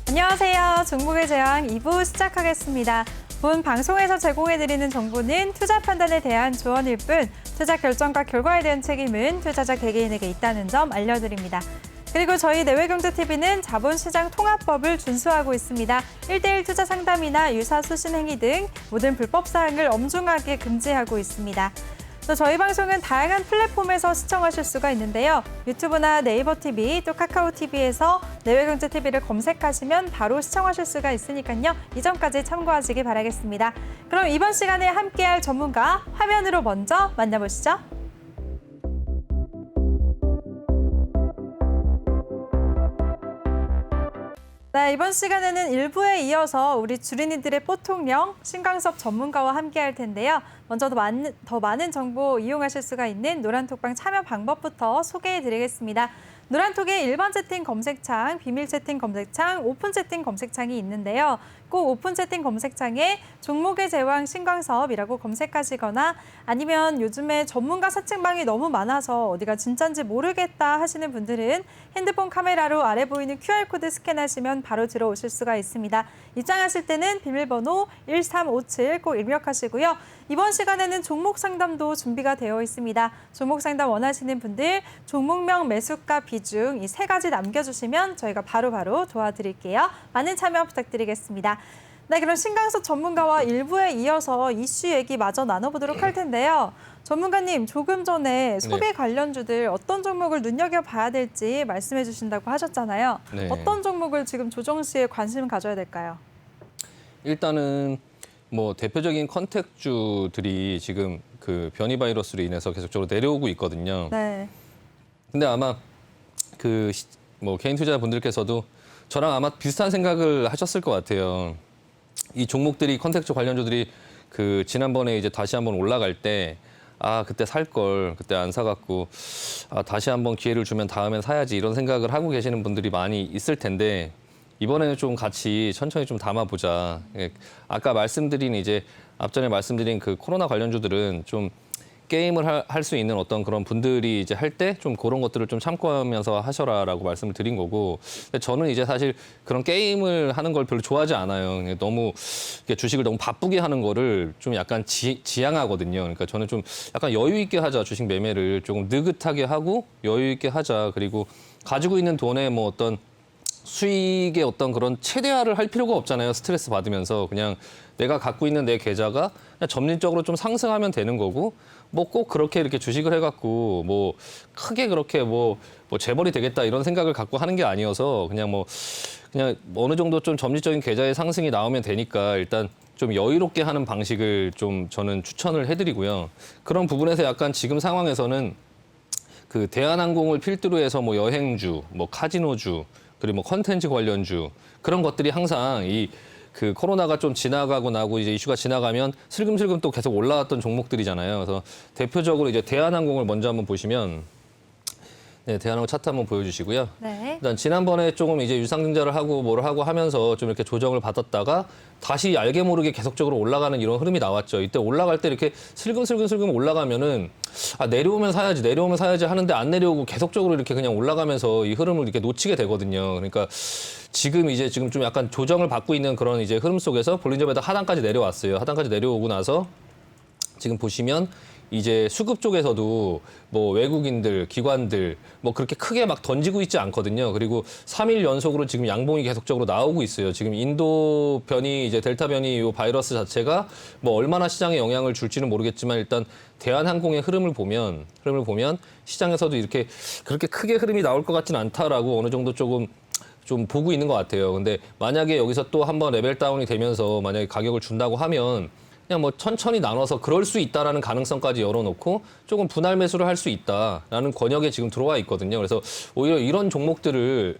안녕하세요. 종목의 제왕 2부 시작하겠습니다. 본 방송에서 제공해드리는 정보는 투자 판단에 대한 조언일 뿐 투자 결정과 결과에 대한 책임은 투자자 개개인에게 있다는 점 알려드립니다. 그리고 저희 내외경제TV는 자본시장 통합법을 준수하고 있습니다. 1:1 투자 상담이나 유사 수신 행위 등 모든 불법 사항을 엄중하게 금지하고 있습니다. 또 저희 방송은 다양한 플랫폼에서 시청하실 수가 있는데요. 유튜브나 네이버 TV, 또 카카오 TV에서 내외경제TV를 검색하시면 바로 시청하실 수가 있으니까요. 이 점까지 참고하시기 바라겠습니다. 그럼 이번 시간에 함께할 전문가 화면으로 먼저 만나보시죠. 네, 이번 시간에는 1부에 이어서 우리 주린이들의 뽀통령 신광섭 전문가와 함께할 텐데요. 먼저 더 많은 정보 이용하실 수가 있는 노란톡방 참여 방법부터 소개해드리겠습니다. 노란톡에 일반 채팅 검색창, 비밀 채팅 검색창, 오픈 채팅 검색창이 있는데요. 꼭 오픈 채팅 검색창에 종목의 제왕 신광섭이라고 검색하시거나 아니면 요즘에 전문가 사칭방이 너무 많아서 어디가 진짠지 모르겠다 하시는 분들은 핸드폰 카메라로 아래 보이는 QR코드 스캔하시면 바로 들어오실 수가 있습니다. 입장하실 때는 비밀번호 1357 꼭 입력하시고요. 이번 시간에는 종목 상담도 준비가 되어 있습니다. 종목 상담 원하시는 분들 종목명, 매수가, 비중 이 3가지 남겨주시면 저희가 바로바로 도와드릴게요. 많은 참여 부탁드리겠습니다. 네, 그럼 신광섭 전문가와 1부에 이어서 이슈 얘기 마저 나눠보도록 할 텐데요. 전문가님, 조금 전에 소비 관련주들 어떤 종목을 눈여겨봐야 될지 말씀해 주신다고 하셨잖아요. 네. 어떤 종목을 지금 조정 시에 관심을 가져야 될까요? 일단은 뭐 대표적인 컨택주들이 지금 그 변이 바이러스로 인해서 계속적으로 내려오고 있거든요. 네. 근데 아마 그 뭐 개인 투자자분들께서도 저랑 아마 비슷한 생각을 하셨을 것 같아요. 이 종목들이 컨택주 관련주들이 그 지난번에 이제 다시 한번 올라갈 때 그때 살 걸, 그때 안 사갖고 다시 한번 기회를 주면 다음엔 사야지 이런 생각을 하고 계시는 분들이 많이 있을 텐데 이번에는 좀 같이 천천히 좀 담아보자. 아까 앞전에 말씀드린 그 코로나 관련주들은 좀 게임을 할 수 있는 어떤 그런 분들이 이제 할 때 좀 그런 것들을 좀 참고하면서 하셔라라고 말씀을 드린 거고. 근데 저는 이제 사실 그런 게임을 하는 걸 별로 좋아하지 않아요. 너무 주식을 너무 바쁘게 하는 거를 좀 약간 지양하거든요. 그러니까 저는 좀 약간 여유 있게 하자. 주식 매매를 조금 느긋하게 하고 여유 있게 하자. 그리고 가지고 있는 돈에 뭐 어떤 수익의 어떤 그런 최대화를 할 필요가 없잖아요. 스트레스 받으면서 그냥 내가 갖고 있는 내 계좌가 그냥 점진적으로 좀 상승하면 되는 거고 뭐 꼭 그렇게 이렇게 주식을 해갖고 뭐 크게 그렇게 뭐 재벌이 되겠다 이런 생각을 갖고 하는 게 아니어서 그냥 어느 정도 좀 점진적인 계좌의 상승이 나오면 되니까 일단 좀 여유롭게 하는 방식을 좀 저는 추천을 해드리고요. 그런 부분에서 약간 지금 상황에서는 그 대한항공을 필두로 해서 뭐 여행주, 뭐 카지노주 그리고 뭐 컨텐츠 관련주 그런 것들이 항상 그 코로나가 좀 지나가고 나고 이제 이슈가 지나가면 슬금슬금 또 계속 올라왔던 종목들이잖아요. 그래서 대표적으로 이제 대한항공을 먼저 한번 보시면 대한항공 차트 한번 보여주시고요. 네. 일단 지난번에 조금 이제 유상증자를 하고 뭐를 하고 하면서 좀 이렇게 조정을 받았다가 다시 알게 모르게 계속적으로 올라가는 이런 흐름이 나왔죠. 이때 올라갈 때 이렇게 슬금 올라가면은 내려오면 사야지 하는데 안 내려오고 계속적으로 이렇게 그냥 올라가면서 이 흐름을 이렇게 놓치게 되거든요. 그러니까 지금 좀 약간 조정을 받고 있는 그런 이제 흐름 속에서 볼린저 배드 하단까지 내려왔어요. 하단까지 내려오고 나서 지금 보시면 이제 수급 쪽에서도 뭐 외국인들, 기관들 뭐 그렇게 크게 막 던지고 있지 않거든요. 그리고 3일 연속으로 지금 양봉이 계속적으로 나오고 있어요. 지금 인도 변이 이제 델타 변이 이 바이러스 자체가 뭐 얼마나 시장에 영향을 줄지는 모르겠지만 일단 대한항공의 흐름을 보면 시장에서도 이렇게 그렇게 크게 흐름이 나올 것 같지는 않다라고 어느 정도 좀 보고 있는 것 같아요. 근데 만약에 여기서 또 한번 레벨 다운이 되면서 만약에 가격을 준다고 하면 그냥 뭐 천천히 나눠서 그럴 수 있다라는 가능성까지 열어놓고 조금 분할 매수를 할 수 있다라는 권역에 지금 들어와 있거든요. 그래서 오히려 이런 종목들을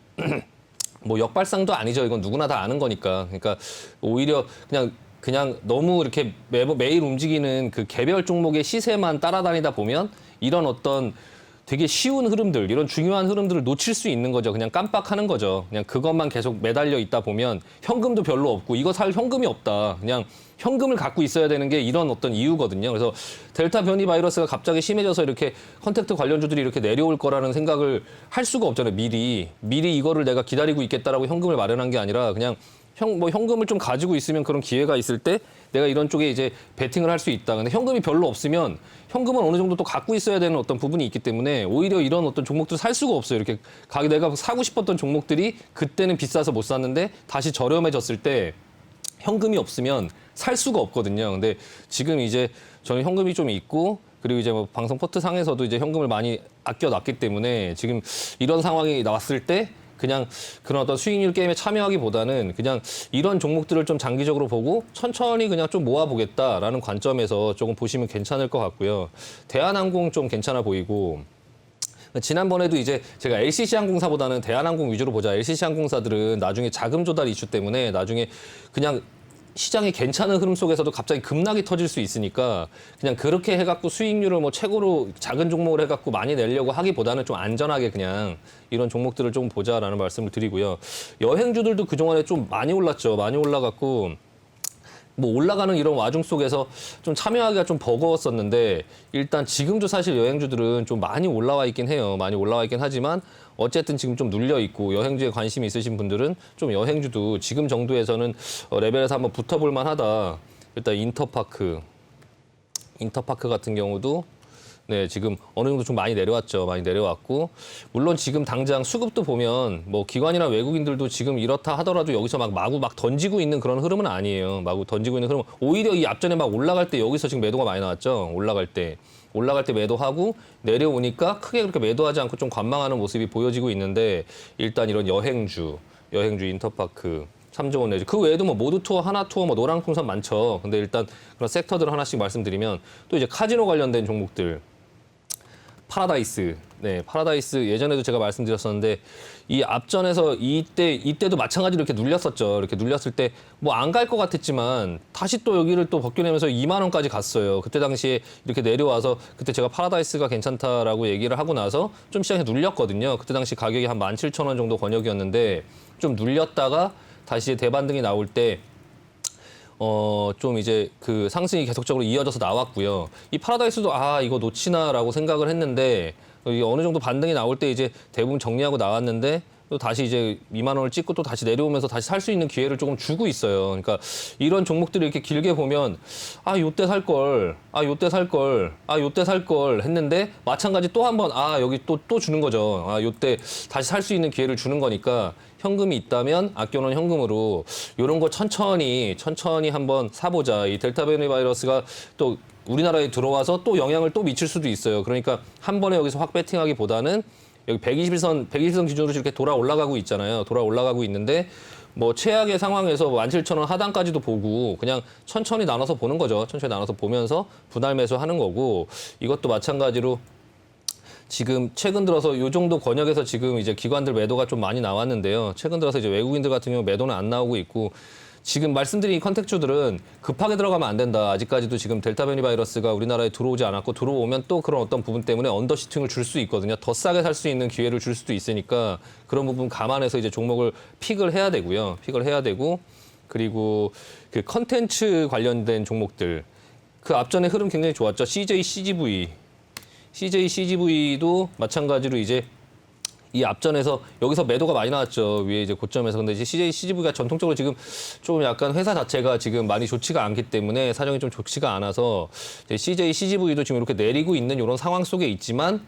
뭐 역발상도 아니죠. 이건 누구나 다 아는 거니까. 그러니까 오히려 그냥 너무 이렇게 매일 움직이는 그 개별 종목의 시세만 따라다니다 보면 이런 어떤 되게 쉬운 흐름들, 이런 중요한 흐름들을 놓칠 수 있는 거죠. 그냥 깜빡하는 거죠. 그냥 그것만 계속 매달려 있다 보면 현금도 별로 없고 이거 살 현금이 없다. 그냥 현금을 갖고 있어야 되는 게 이런 어떤 이유거든요. 그래서 델타 변이 바이러스가 갑자기 심해져서 이렇게 컨택트 관련주들이 이렇게 내려올 거라는 생각을 할 수가 없잖아요. 미리 이거를 내가 기다리고 있겠다라고 현금을 마련한 게 아니라 그냥 현금을 좀 가지고 있으면 그런 기회가 있을 때 내가 이런 쪽에 이제 베팅을 할 수 있다. 근데 현금이 별로 없으면 현금은 어느 정도 또 갖고 있어야 되는 어떤 부분이 있기 때문에 오히려 이런 어떤 종목들을 살 수가 없어요. 이렇게 내가 사고 싶었던 종목들이 그때는 비싸서 못 샀는데 다시 저렴해졌을 때 현금이 없으면 살 수가 없거든요. 근데 지금 이제 저는 현금이 좀 있고 그리고 이제 뭐 방송 포트 상에서도 이제 현금을 많이 아껴놨기 때문에 지금 이런 상황이 나왔을 때 그냥 그런 어떤 수익률 게임에 참여하기보다는 그냥 이런 종목들을 좀 장기적으로 보고 천천히 그냥 좀 모아보겠다라는 관점에서 조금 보시면 괜찮을 것 같고요. 대한항공 좀 괜찮아 보이고 지난번에도 이제 제가 LCC항공사보다는 대한항공 위주로 보자. LCC항공사들은 나중에 자금 조달 이슈 때문에 나중에 그냥 시장이 괜찮은 흐름 속에서도 갑자기 급락이 터질 수 있으니까 그냥 그렇게 해갖고 수익률을 뭐 최고로 작은 종목을 해갖고 많이 내려고 하기보다는 좀 안전하게 그냥 이런 종목들을 좀 보자라는 말씀을 드리고요. 여행주들도 그동안에 좀 많이 올랐죠. 많이 올라갔고 뭐 올라가는 이런 와중 속에서 좀 참여하기가 좀 버거웠었는데 일단 지금도 사실 여행주들은 좀 많이 올라와 있긴 해요. 많이 올라와 있긴 하지만 어쨌든 지금 좀 눌려 있고 여행주에 관심이 있으신 분들은 좀 여행주도 지금 정도에서는 레벨에서 한번 붙어볼 만하다. 일단 인터파크 같은 경우도 네, 지금 어느 정도 좀 많이 내려왔죠. 많이 내려왔고 물론 지금 당장 수급도 보면 뭐 기관이나 외국인들도 지금 이렇다 하더라도 여기서 마구 던지고 있는 그런 흐름은 아니에요. 마구 던지고 있는 흐름. 오히려 이 앞전에 막 올라갈 때 여기서 지금 매도가 많이 나왔죠. 올라갈 때 매도하고 내려오니까 크게 그렇게 매도하지 않고 좀 관망하는 모습이 보여지고 있는데 일단 이런 여행주 인터파크 3조 원 내지 그 외에도 뭐 모두투어, 하나투어, 뭐 노랑풍선 많죠. 근데 일단 그런 섹터들 하나씩 말씀드리면 또 이제 카지노 관련된 종목들 파라다이스. 네, 파라다이스 예전에도 제가 말씀드렸었는데 이 앞전에서 이때도 마찬가지로 이렇게 눌렸었죠. 이렇게 눌렸을 때 뭐 안 갈 것 같았지만 다시 또 여기를 또 벗겨내면서 2만 원까지 갔어요. 그때 당시에 이렇게 내려와서 그때 제가 파라다이스가 괜찮다라고 얘기를 하고 나서 좀 시장에 눌렸거든요. 그때 당시 가격이 한 17,000원 정도 권역이었는데 좀 눌렸다가 다시 대반등이 나올 때 좀 이제 그 상승이 계속적으로 이어져서 나왔고요. 이 파라다이스도 이거 놓치나라고 생각을 했는데 어느 정도 반등이 나올 때 이제 대부분 정리하고 나왔는데 또 다시 이제 2만 원을 찍고 또 다시 내려오면서 다시 살 수 있는 기회를 조금 주고 있어요. 그러니까 이런 종목들을 이렇게 길게 보면 요때 살 걸, 요때 살 걸 했는데 마찬가지 또 한 번 여기 또 주는 거죠. 요때 다시 살 수 있는 기회를 주는 거니까 현금이 있다면 아껴놓은 현금으로 이런 거 천천히 한번 사보자. 이 델타 변이 바이러스가 또 우리나라에 들어와서 또 영향을 또 미칠 수도 있어요. 그러니까 한 번에 여기서 확 배팅하기보다는 여기 121선 기준으로 이렇게 돌아 올라가고 있잖아요. 돌아 올라가고 있는데 뭐 최악의 상황에서 17,000원 하단까지도 보고 그냥 천천히 나눠서 보는 거죠. 천천히 나눠서 보면서 분할 매수하는 거고 이것도 마찬가지로 지금 최근 들어서 요 정도 권역에서 지금 이제 기관들 매도가 좀 많이 나왔는데요. 최근 들어서 이제 외국인들 같은 경우 매도는 안 나오고 있고 지금 말씀드린 이 컨택주들은 급하게 들어가면 안 된다. 아직까지도 지금 델타 변이 바이러스가 우리나라에 들어오지 않았고 들어오면 또 그런 어떤 부분 때문에 언더시팅을 줄 수 있거든요. 더 싸게 살 수 있는 기회를 줄 수도 있으니까 그런 부분 감안해서 이제 종목을 픽을 해야 되고요. 픽을 해야 되고 그리고 그 컨텐츠 관련된 종목들 그 앞전에 흐름 굉장히 좋았죠. CJCGV도 마찬가지로 이제 이 앞전에서 여기서 매도가 많이 나왔죠. 위에 이제 고점에서. 근데 이제 CJCGV가 전통적으로 지금 좀 약간 회사 자체가 지금 많이 좋지가 않기 때문에 사정이 좀 좋지가 않아서 CJCGV도 지금 이렇게 내리고 있는 이런 상황 속에 있지만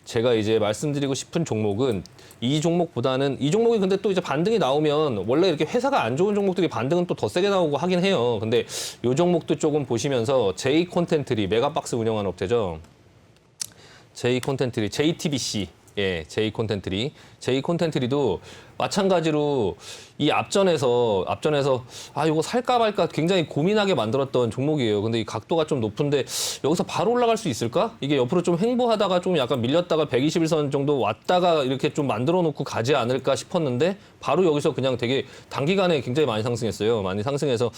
제가 이제 말씀드리고 싶은 종목은 이 종목이 근데 또 이제 반등이 나오면 원래 이렇게 회사가 안 좋은 종목들이 반등은 또 더 세게 나오고 하긴 해요. 근데 이 종목도 조금 보시면서 J콘텐트리 메가박스 운영하는 업체죠. J콘텐트리, JTBC. 예, J콘텐트리도 마찬가지로 이 앞전에서 이거 살까 말까 굉장히 고민하게 만들었던 종목이에요. 근데 이 각도가 좀 높은데 여기서 바로 올라갈 수 있을까? 이게 옆으로 좀 횡보하다가 좀 약간 밀렸다가 121선 정도 왔다가 이렇게 좀 만들어 놓고 가지 않을까 싶었는데 바로 여기서 그냥 되게 단기간에 굉장히 많이 상승했어요. 많이 상승해서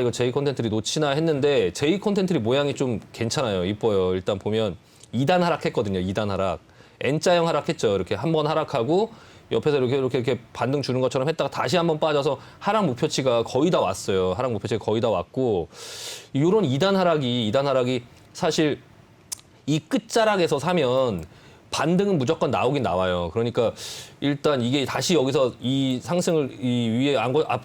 이거 J콘텐트리 놓치나 했는데 J콘텐트리 모양이 좀 괜찮아요. 이뻐요. 일단 보면 2단 하락했거든요. 2단 하락. N자형 하락했죠. 이렇게 한 번 하락하고 옆에서 이렇게 반등 주는 것처럼 했다가 다시 한번 빠져서 하락 목표치가 거의 다 왔어요. 하락 목표치가 거의 다 왔고 이런 2단 하락이 사실 이 끝자락에서 사면 반등은 무조건 나오긴 나와요. 그러니까 일단 이게 다시 여기서 이 상승을 이 위에 앞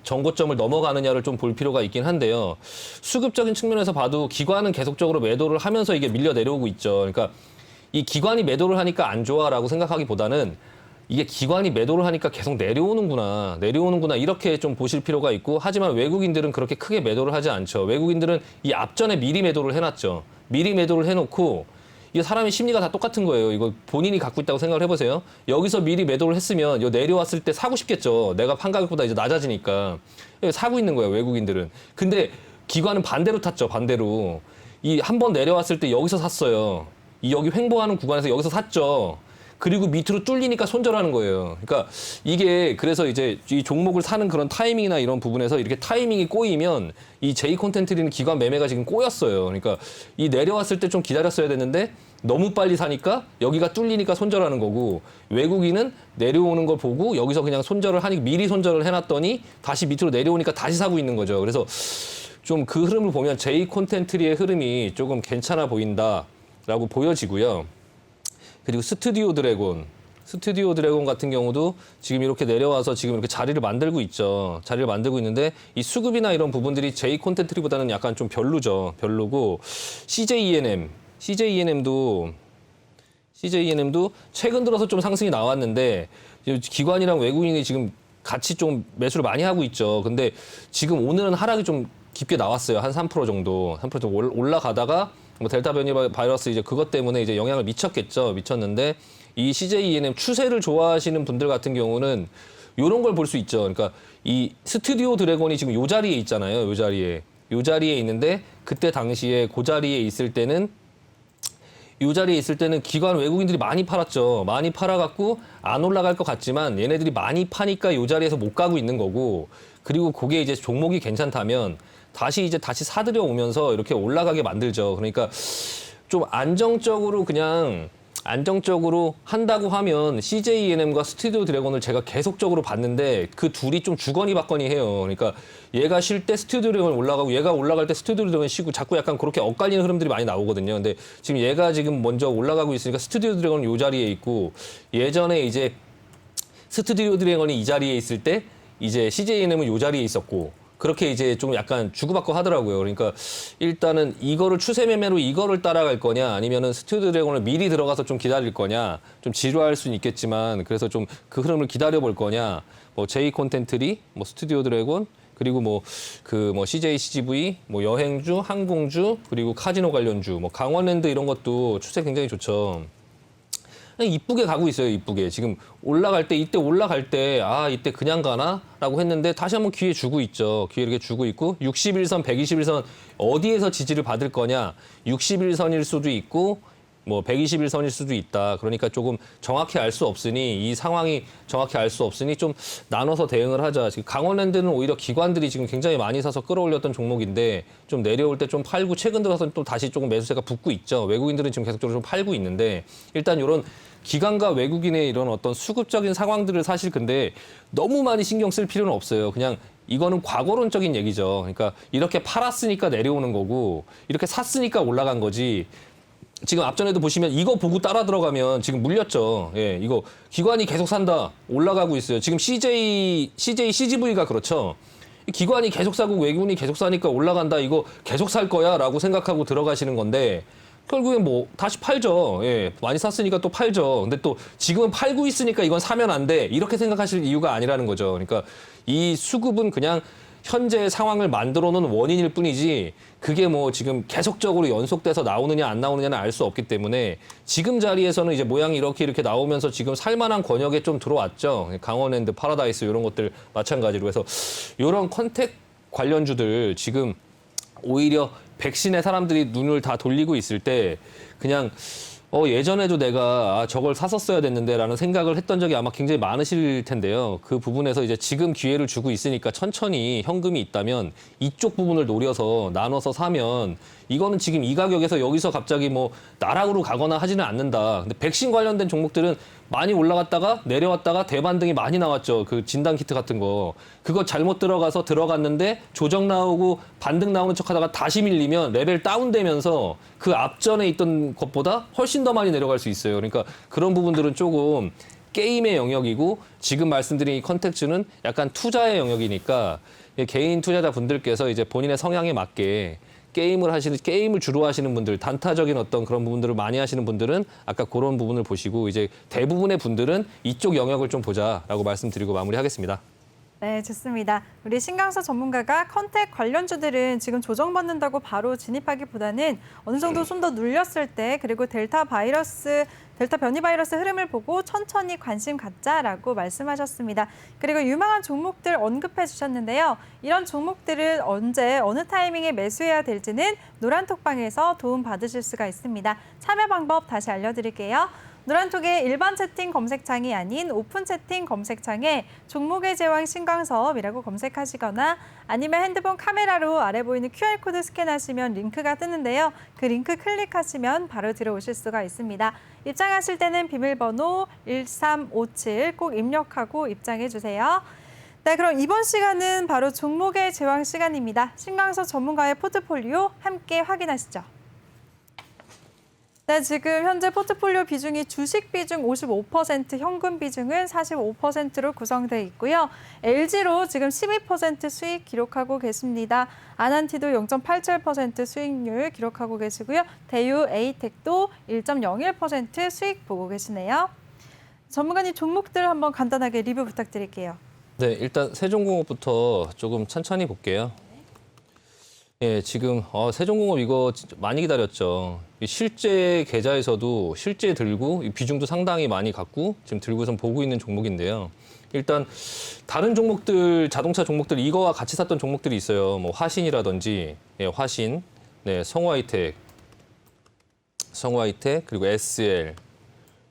전고점을 넘어가느냐를 좀 볼 필요가 있긴 한데요. 수급적인 측면에서 봐도 기관은 계속적으로 매도를 하면서 이게 밀려 내려오고 있죠. 그러니까 이 기관이 매도를 하니까 안 좋아라고 생각하기보다는 이게 기관이 매도를 하니까 계속 내려오는구나 이렇게 좀 보실 필요가 있고 하지만 외국인들은 그렇게 크게 매도를 하지 않죠. 외국인들은 이 앞전에 미리 매도를 해놨죠. 미리 매도를 해놓고 이게 사람의 심리가 다 똑같은 거예요. 이거 본인이 갖고 있다고 생각을 해보세요. 여기서 미리 매도를 했으면 요 내려왔을 때 사고 싶겠죠. 내가 판 가격보다 이제 낮아지니까 사고 있는 거예요. 외국인들은. 근데 기관은 반대로 탔죠. 반대로. 이 한 번 내려왔을 때 여기서 샀어요. 이 여기 횡보하는 구간에서 여기서 샀죠. 그리고 밑으로 뚫리니까 손절하는 거예요. 그러니까 이게 그래서 이제 이 종목을 사는 그런 타이밍이나 이런 부분에서 이렇게 타이밍이 꼬이면 이 J 콘텐츠리는 기관 매매가 지금 꼬였어요. 그러니까 이 내려왔을 때 좀 기다렸어야 됐는데 너무 빨리 사니까 여기가 뚫리니까 손절하는 거고 외국인은 내려오는 걸 보고 여기서 그냥 손절을 하니 미리 손절을 해놨더니 다시 밑으로 내려오니까 다시 사고 있는 거죠. 그래서 좀 그 흐름을 보면 J 콘텐츠리의 흐름이 조금 괜찮아 보인다라고 보여지고요. 그리고 스튜디오 드래곤 같은 경우도 지금 이렇게 내려와서 지금 이렇게 자리를 만들고 있죠. 자리를 만들고 있는데 이 수급이나 이런 부분들이 J 콘텐츠리보다는 약간 좀 별로고 CJENM도 최근 들어서 좀 상승이 나왔는데 기관이랑 외국인이 지금 같이 좀 매수를 많이 하고 있죠. 근데 지금 오늘은 하락이 좀 깊게 나왔어요. 한 3% 정도 올라가다가 뭐 델타 변이 바이러스 이제 그것 때문에 이제 영향을 미쳤는데 이 CJENM 추세를 좋아하시는 분들 같은 경우는 이런 걸 볼 수 있죠. 그러니까 이 스튜디오 드래곤이 지금 요 자리에 있잖아요. 요 자리에 있는데 그때 당시에 그 자리에 있을 때는 기관 외국인들이 많이 팔았죠. 많이 팔아갖고 안 올라갈 것 같지만 얘네들이 많이 파니까 이 자리에서 못 가고 있는 거고 그리고 그게 이제 종목이 괜찮다면 다시 사들여 오면서 이렇게 올라가게 만들죠. 그러니까 좀 안정적으로 한다고 하면 CJENM과 스튜디오 드래곤을 제가 계속적으로 봤는데 그 둘이 좀 주거니 받거니 해요. 그러니까 얘가 쉴 때 스튜디오 드래곤 올라가고 얘가 올라갈 때 스튜디오 드래곤 쉬고 자꾸 약간 그렇게 엇갈리는 흐름들이 많이 나오거든요. 근데 지금 얘가 지금 먼저 올라가고 있으니까 스튜디오 드래곤은 이 자리에 있고 예전에 이제 스튜디오 드래곤이 이 자리에 있을 때 이제 CJENM은 이 자리에 있었고 그렇게 이제 좀 약간 주고받고 하더라고요. 그러니까 일단은 이거를 추세 매매로 이거를 따라갈 거냐 아니면은 스튜디오 드래곤을 미리 들어가서 좀 기다릴 거냐 좀 지루할 수는 있겠지만 그래서 좀 그 흐름을 기다려 볼 거냐 뭐 J 콘텐츠리 뭐 스튜디오 드래곤 그리고 뭐 CJ CGV 뭐 여행주 항공주 그리고 카지노 관련주 뭐 강원랜드 이런 것도 추세 굉장히 좋죠. 이쁘게 가고 있어요. 이쁘게. 지금 올라갈 때 이때 그냥 가나라고 했는데 다시 한번 기회 주고 있죠. 기회 이렇게 주고 있고 61선, 121선 어디에서 지지를 받을 거냐. 61선일 수도 있고 뭐 121선일 수도 있다. 그러니까 조금 정확히 알 수 없으니 이 상황이 정확히 알 수 없으니 좀 나눠서 대응을 하자. 지금 강원랜드는 오히려 기관들이 지금 굉장히 많이 사서 끌어올렸던 종목인데 좀 내려올 때 좀 팔고 최근 들어서는 또 다시 조금 매수세가 붙고 있죠. 외국인들은 지금 계속적으로 좀 팔고 있는데 일단 이런 기관과 외국인의 이런 어떤 수급적인 상황들을 사실 근데 너무 많이 신경 쓸 필요는 없어요. 그냥 이거는 과거론적인 얘기죠. 그러니까 이렇게 팔았으니까 내려오는 거고 이렇게 샀으니까 올라간 거지. 지금 앞전에도 보시면 이거 보고 따라 들어가면 지금 물렸죠. 예, 이거 기관이 계속 산다. 올라가고 있어요. 지금 CGV가 그렇죠. 기관이 계속 사고 외국인이 계속 사니까 올라간다. 이거 계속 살 거야 라고 생각하고 들어가시는 건데 결국엔 뭐 다시 팔죠. 예, 많이 샀으니까 또 팔죠. 근데 또 지금은 팔고 있으니까 이건 사면 안 돼. 이렇게 생각하실 이유가 아니라는 거죠. 그러니까 이 수급은 그냥 현재 상황을 만들어 놓은 원인일 뿐이지 그게 뭐 지금 계속적으로 연속돼서 나오느냐 안 나오느냐는 알 수 없기 때문에 지금 자리에서는 이제 모양이 이렇게 나오면서 지금 살만한 권역에 좀 들어왔죠. 강원랜드, 파라다이스 이런 것들 마찬가지로 해서 이런 컨택 관련주들 지금 오히려 백신에 사람들이 눈을 다 돌리고 있을 때 그냥 예전에도 내가 저걸 샀었어야 됐는데라는 생각을 했던 적이 아마 굉장히 많으실 텐데요. 그 부분에서 이제 지금 기회를 주고 있으니까 천천히 현금이 있다면 이쪽 부분을 노려서 나눠서 사면 이거는 지금 이 가격에서 여기서 갑자기 뭐 나락으로 가거나 하지는 않는다. 근데 백신 관련된 종목들은 많이 올라갔다가 내려왔다가 대반등이 많이 나왔죠. 그 진단 키트 같은 거. 그거 잘못 들어갔는데 조정 나오고 반등 나오는 척하다가 다시 밀리면 레벨 다운되면서 그 앞전에 있던 것보다 훨씬 더 많이 내려갈 수 있어요. 그러니까 그런 부분들은 조금 게임의 영역이고 지금 말씀드린 이 컨텐츠는 약간 투자의 영역이니까 개인 투자자 분들께서 이제 본인의 성향에 맞게 게임을 주로 하시는 분들, 단타적인 어떤 그런 부분들을 많이 하시는 분들은 아까 그런 부분을 보시고 이제 대부분의 분들은 이쪽 영역을 좀 보자라고 말씀드리고 마무리하겠습니다. 네, 좋습니다. 우리 신강서 전문가가 컨택 관련주들은 지금 조정받는다고 바로 진입하기보다는 어느 정도 좀 더 눌렸을 때 그리고 델타 변이 바이러스 흐름을 보고 천천히 관심 갖자라고 말씀하셨습니다. 그리고 유망한 종목들 언급해 주셨는데요. 이런 종목들을 언제 어느 타이밍에 매수해야 될지는 노란톡방에서 도움 받으실 수가 있습니다. 참여 방법 다시 알려드릴게요. 노란톡의 일반 채팅 검색창이 아닌 오픈 채팅 검색창에 종목의 제왕 신광섭이라고 검색하시거나 아니면 핸드폰 카메라로 아래 보이는 QR코드 스캔하시면 링크가 뜨는데요. 그 링크 클릭하시면 바로 들어오실 수가 있습니다. 입장하실 때는 비밀번호 1357 꼭 입력하고 입장해 주세요. 네, 그럼 이번 시간은 바로 종목의 제왕 시간입니다. 신광섭 전문가의 포트폴리오 함께 확인하시죠. 네, 지금 현재 포트폴리오 비중이 주식 비중 55%, 현금 비중은 45%로 구성되어 있고요. LG로 지금 12% 수익 기록하고 계십니다. 아난티도 0.87% 수익률 기록하고 계시고요. 대유 에이텍도 1.01% 수익 보고 계시네요. 전문가님 종목들 한번 간단하게 리뷰 부탁드릴게요. 네, 일단 세종공업부터 조금 천천히 볼게요. 예, 지금 세종공업 이거 진짜 많이 기다렸죠. 이 실제 계좌에서도 실제 들고 이 비중도 상당히 많이 갖고 지금 들고선 보고 있는 종목인데요. 일단 다른 종목들, 자동차 종목들 이거와 같이 샀던 종목들이 있어요. 뭐 화신이라든지 화신, 네, 성우하이텍 그리고 SL,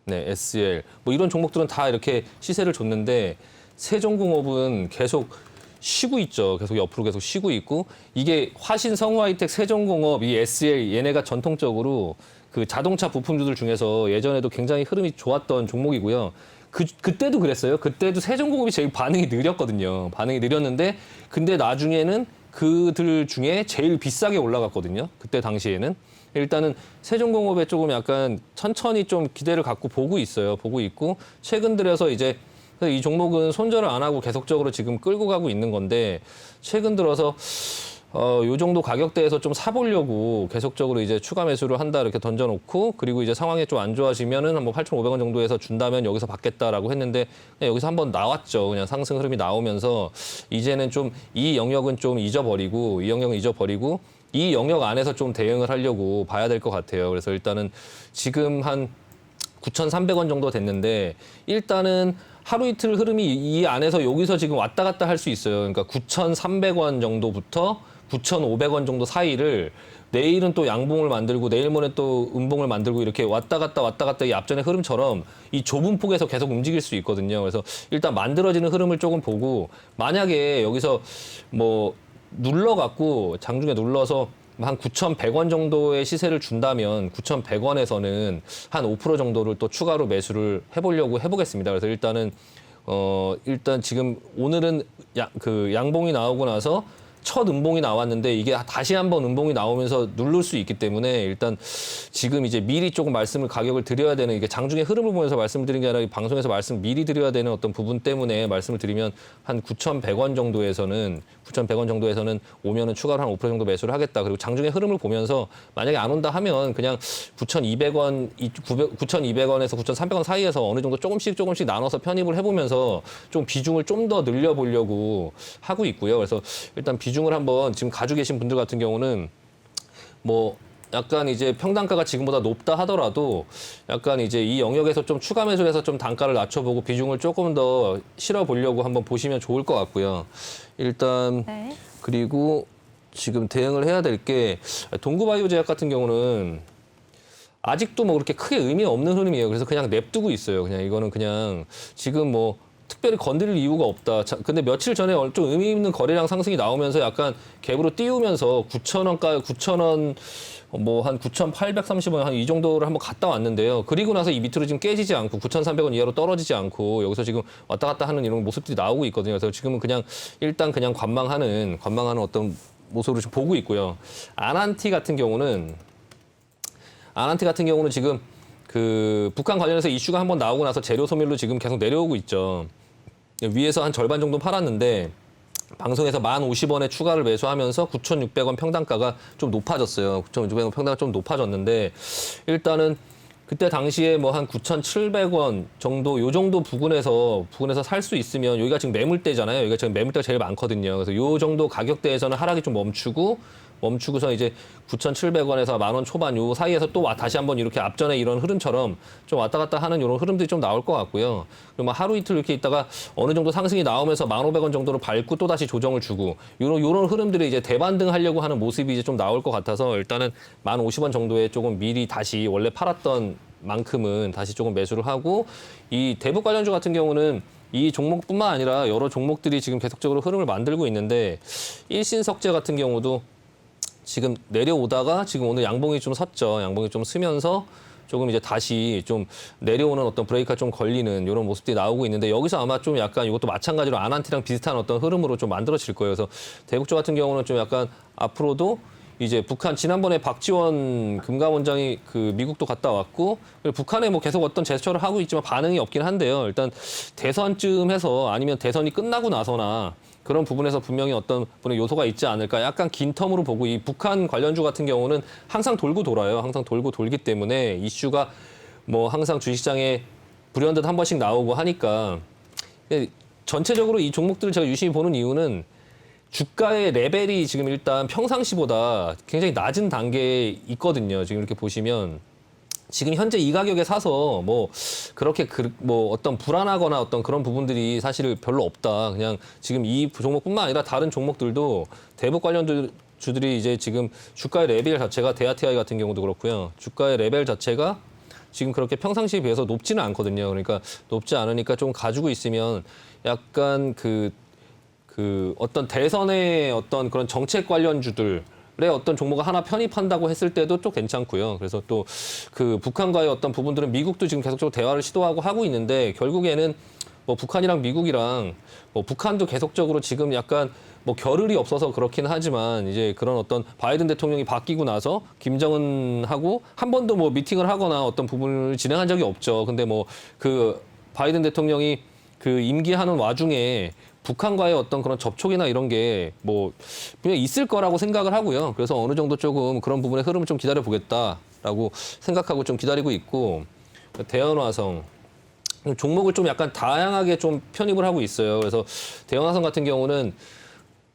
네, SL 뭐 이런 종목들은 다 이렇게 시세를 줬는데 세종공업은 계속 쉬고 있죠. 계속 옆으로 계속 쉬고 있고 이게 화신, 성우하이텍, 세종공업, 이 SL 얘네가 전통적으로 그 자동차 부품주들 중에서 예전에도 굉장히 흐름이 좋았던 종목이고요. 그때도 그랬어요. 그때도 세종공업이 제일 반응이 느렸거든요. 반응이 느렸는데 근데 나중에는 그들 중에 제일 비싸게 올라갔거든요. 그때 당시에는. 일단은 세종공업에 조금 약간 천천히 좀 기대를 갖고 보고 있어요. 보고 있고 최근 들어서 이제 이 종목은 손절을 안 하고 계속적으로 지금 끌고 가고 있는 건데 최근 들어서 요 정도 가격대에서 좀 사보려고 계속적으로 이제 추가 매수를 한다 이렇게 던져놓고 그리고 이제 상황이 좀 안 좋아지면은 한번 8,500원 정도에서 준다면 여기서 받겠다라고 했는데 그냥 여기서 한번 나왔죠. 그냥 상승 흐름이 나오면서 이제는 좀 이 영역은 좀 잊어버리고 이 영역 안에서 좀 대응을 하려고 봐야 될 것 같아요. 그래서 일단은 지금 한 9,300원 정도 됐는데 일단은 하루 이틀 흐름이 이 안에서 여기서 지금 왔다 갔다 할 수 있어요. 그러니까 9,300원 정도부터 9,500원 정도 사이를 내일은 또 양봉을 만들고 내일 모레 또 음봉을 만들고 이렇게 왔다 갔다 이 앞전의 흐름처럼 이 좁은 폭에서 계속 움직일 수 있거든요. 그래서 일단 만들어지는 흐름을 조금 보고 만약에 여기서 뭐 눌러갖고 장중에 눌러서 한 9,100원 정도의 시세를 준다면 9,100원에서는 한 5% 정도를 또 추가로 매수를 해보겠습니다. 그래서 일단은 일단 지금 오늘은 양봉이 나오고 나서 첫 음봉이 나왔는데 이게 다시 한번 음봉이 나오면서 누를 수 있기 때문에 일단 지금 이제 미리 조금 가격을 드려야 되는 이게 장중의 흐름을 보면서 말씀을 드린 게 아니라 방송에서 미리 드려야 되는 어떤 부분 때문에 말씀을 드리면 한 9,100원 정도에서는 오면은 추가로 한 5% 정도 매수를 하겠다. 그리고 장중의 흐름을 보면서 만약에 안 온다 하면 그냥 9,200원에서 9,300원 사이에서 어느 정도 조금씩 나눠서 편입을 해보면서 좀 비중을 좀 더 늘려보려고 하고 있고요. 그래서 일단 비중을 한번 지금 가지고 계신 분들 같은 경우는 뭐 약간 이제 평단가가 지금보다 높다 하더라도 약간 이제 이 영역에서 좀 추가 매수를 해서 좀 단가를 낮춰보고 비중을 조금 더 실어보려고 한번 보시면 좋을 것 같고요. 일단 네. 그리고 지금 대응을 해야 될 게 동구바이오제약 같은 경우는 아직도 뭐 그렇게 크게 의미 없는 흐름이에요. 그래서 그냥 냅두고 있어요. 그냥 이거는 그냥 지금 뭐 특별히 건드릴 이유가 없다. 근데 며칠 전에 좀 의미 있는 거래량 상승이 나오면서 약간 갭으로 띄우면서 9,000원가 9,000원 뭐 한 9,830원 한 이 정도를 한번 갔다 왔는데요. 그리고 나서 이 밑으로 지금 깨지지 않고 9,300원 이하로 떨어지지 않고 여기서 지금 왔다 갔다 하는 이런 모습들이 나오고 있거든요. 그래서 지금은 그냥 일단 그냥 관망하는 어떤 모습으로 좀 보고 있고요. 아난티 같은 경우는 지금 그 북한 관련해서 이슈가 한번 나오고 나서 재료 소멸로 지금 계속 내려오고 있죠. 위에서 한 절반 정도 팔았는데 방송에서 1,050원에 추가를 매수하면서 9,600원 평단가가 좀 높아졌어요. 9,600원 평단가가 좀 높아졌는데 일단은 그때 당시에 뭐 한 9,700원 정도 요 정도 부근에서 살 수 있으면 여기가 지금 매물대잖아요. 여기가 지금 매물대가 제일 많거든요. 그래서 요 정도 가격대에서는 하락이 좀 멈추고서 이제 9,700원에서 10,000원 초반 요 사이에서 또 다시 한번 이렇게 앞전에 이런 흐름처럼 좀 왔다 갔다 하는 이런 흐름들이 좀 나올 것 같고요. 그리고 뭐 하루 이틀 이렇게 있다가 어느 정도 상승이 나오면서 1,500원 정도를 밟고 또 다시 조정을 주고 요런 흐름들이 이제 대반등 하려고 하는 모습이 이제 좀 나올 것 같아서 일단은 1,050원 정도에 조금 미리 다시 원래 팔았던 만큼은 다시 조금 매수를 하고 이 대북 관련주 같은 경우는 이 종목뿐만 아니라 여러 종목들이 지금 계속적으로 흐름을 만들고 있는데 일신석재 같은 경우도 지금 내려오다가 지금 오늘 양봉이 좀 섰죠. 양봉이 좀 쓰면서 조금 이제 다시 좀 내려오는 어떤 브레이크가 좀 걸리는 이런 모습들이 나오고 있는데 여기서 아마 좀 약간 이것도 마찬가지로 아난티랑 비슷한 어떤 흐름으로 좀 만들어질 거예요. 그래서 대북주 같은 경우는 좀 약간 앞으로도 이제 북한 지난번에 박지원 금감원장이 그 미국도 갔다 왔고 북한에 뭐 계속 어떤 제스처를 하고 있지만 반응이 없긴 한데요. 일단 대선쯤 해서 아니면 대선이 끝나고 나서나 그런 부분에서 분명히 어떤 분의 요소가 있지 않을까. 약간 긴 텀으로 보고 이 북한 관련주 같은 경우는 항상 돌고 돌아요. 항상 돌고 돌기 때문에 이슈가 뭐 항상 주식시장에 불현듯 한 번씩 나오고 하니까 전체적으로 이 종목들을 제가 유심히 보는 이유는 주가의 레벨이 지금 일단 평상시보다 굉장히 낮은 단계에 있거든요. 지금 이렇게 보시면 지금 현재 이 가격에 사서 뭐 그렇게 뭐 어떤 불안하거나 어떤 그런 부분들이 사실 별로 없다. 그냥 지금 이 종목뿐만 아니라 다른 종목들도 대북 관련주들이 이제 지금 주가의 레벨 자체가 대아TI 같은 경우도 그렇고요. 주가의 레벨 자체가 지금 그렇게 평상시에 비해서 높지는 않거든요. 그러니까 높지 않으니까 좀 가지고 있으면 약간 그 어떤 대선의 어떤 그런 정책 관련주들의 어떤 종목을 하나 편입한다고 했을 때도 또 괜찮고요. 그래서 또 그 북한과의 어떤 부분들은 미국도 지금 계속적으로 대화를 시도하고 하고 있는데 결국에는 뭐 북한이랑 미국이랑 뭐 북한도 계속적으로 지금 약간 뭐 겨를이 없어서 그렇긴 하지만 이제 그런 어떤 바이든 대통령이 바뀌고 나서 김정은하고 한 번도 뭐 미팅을 하거나 어떤 부분을 진행한 적이 없죠. 근데 뭐 그 바이든 대통령이 그 임기하는 와중에 북한과의 어떤 그런 접촉이나 이런 게 뭐 그냥 있을 거라고 생각을 하고요. 그래서 어느 정도 조금 그런 부분의 흐름을 좀 기다려 보겠다라고 생각하고 좀 기다리고 있고 대연화성 종목을 좀 약간 다양하게 좀 편입을 하고 있어요. 그래서 대연화성 같은 경우는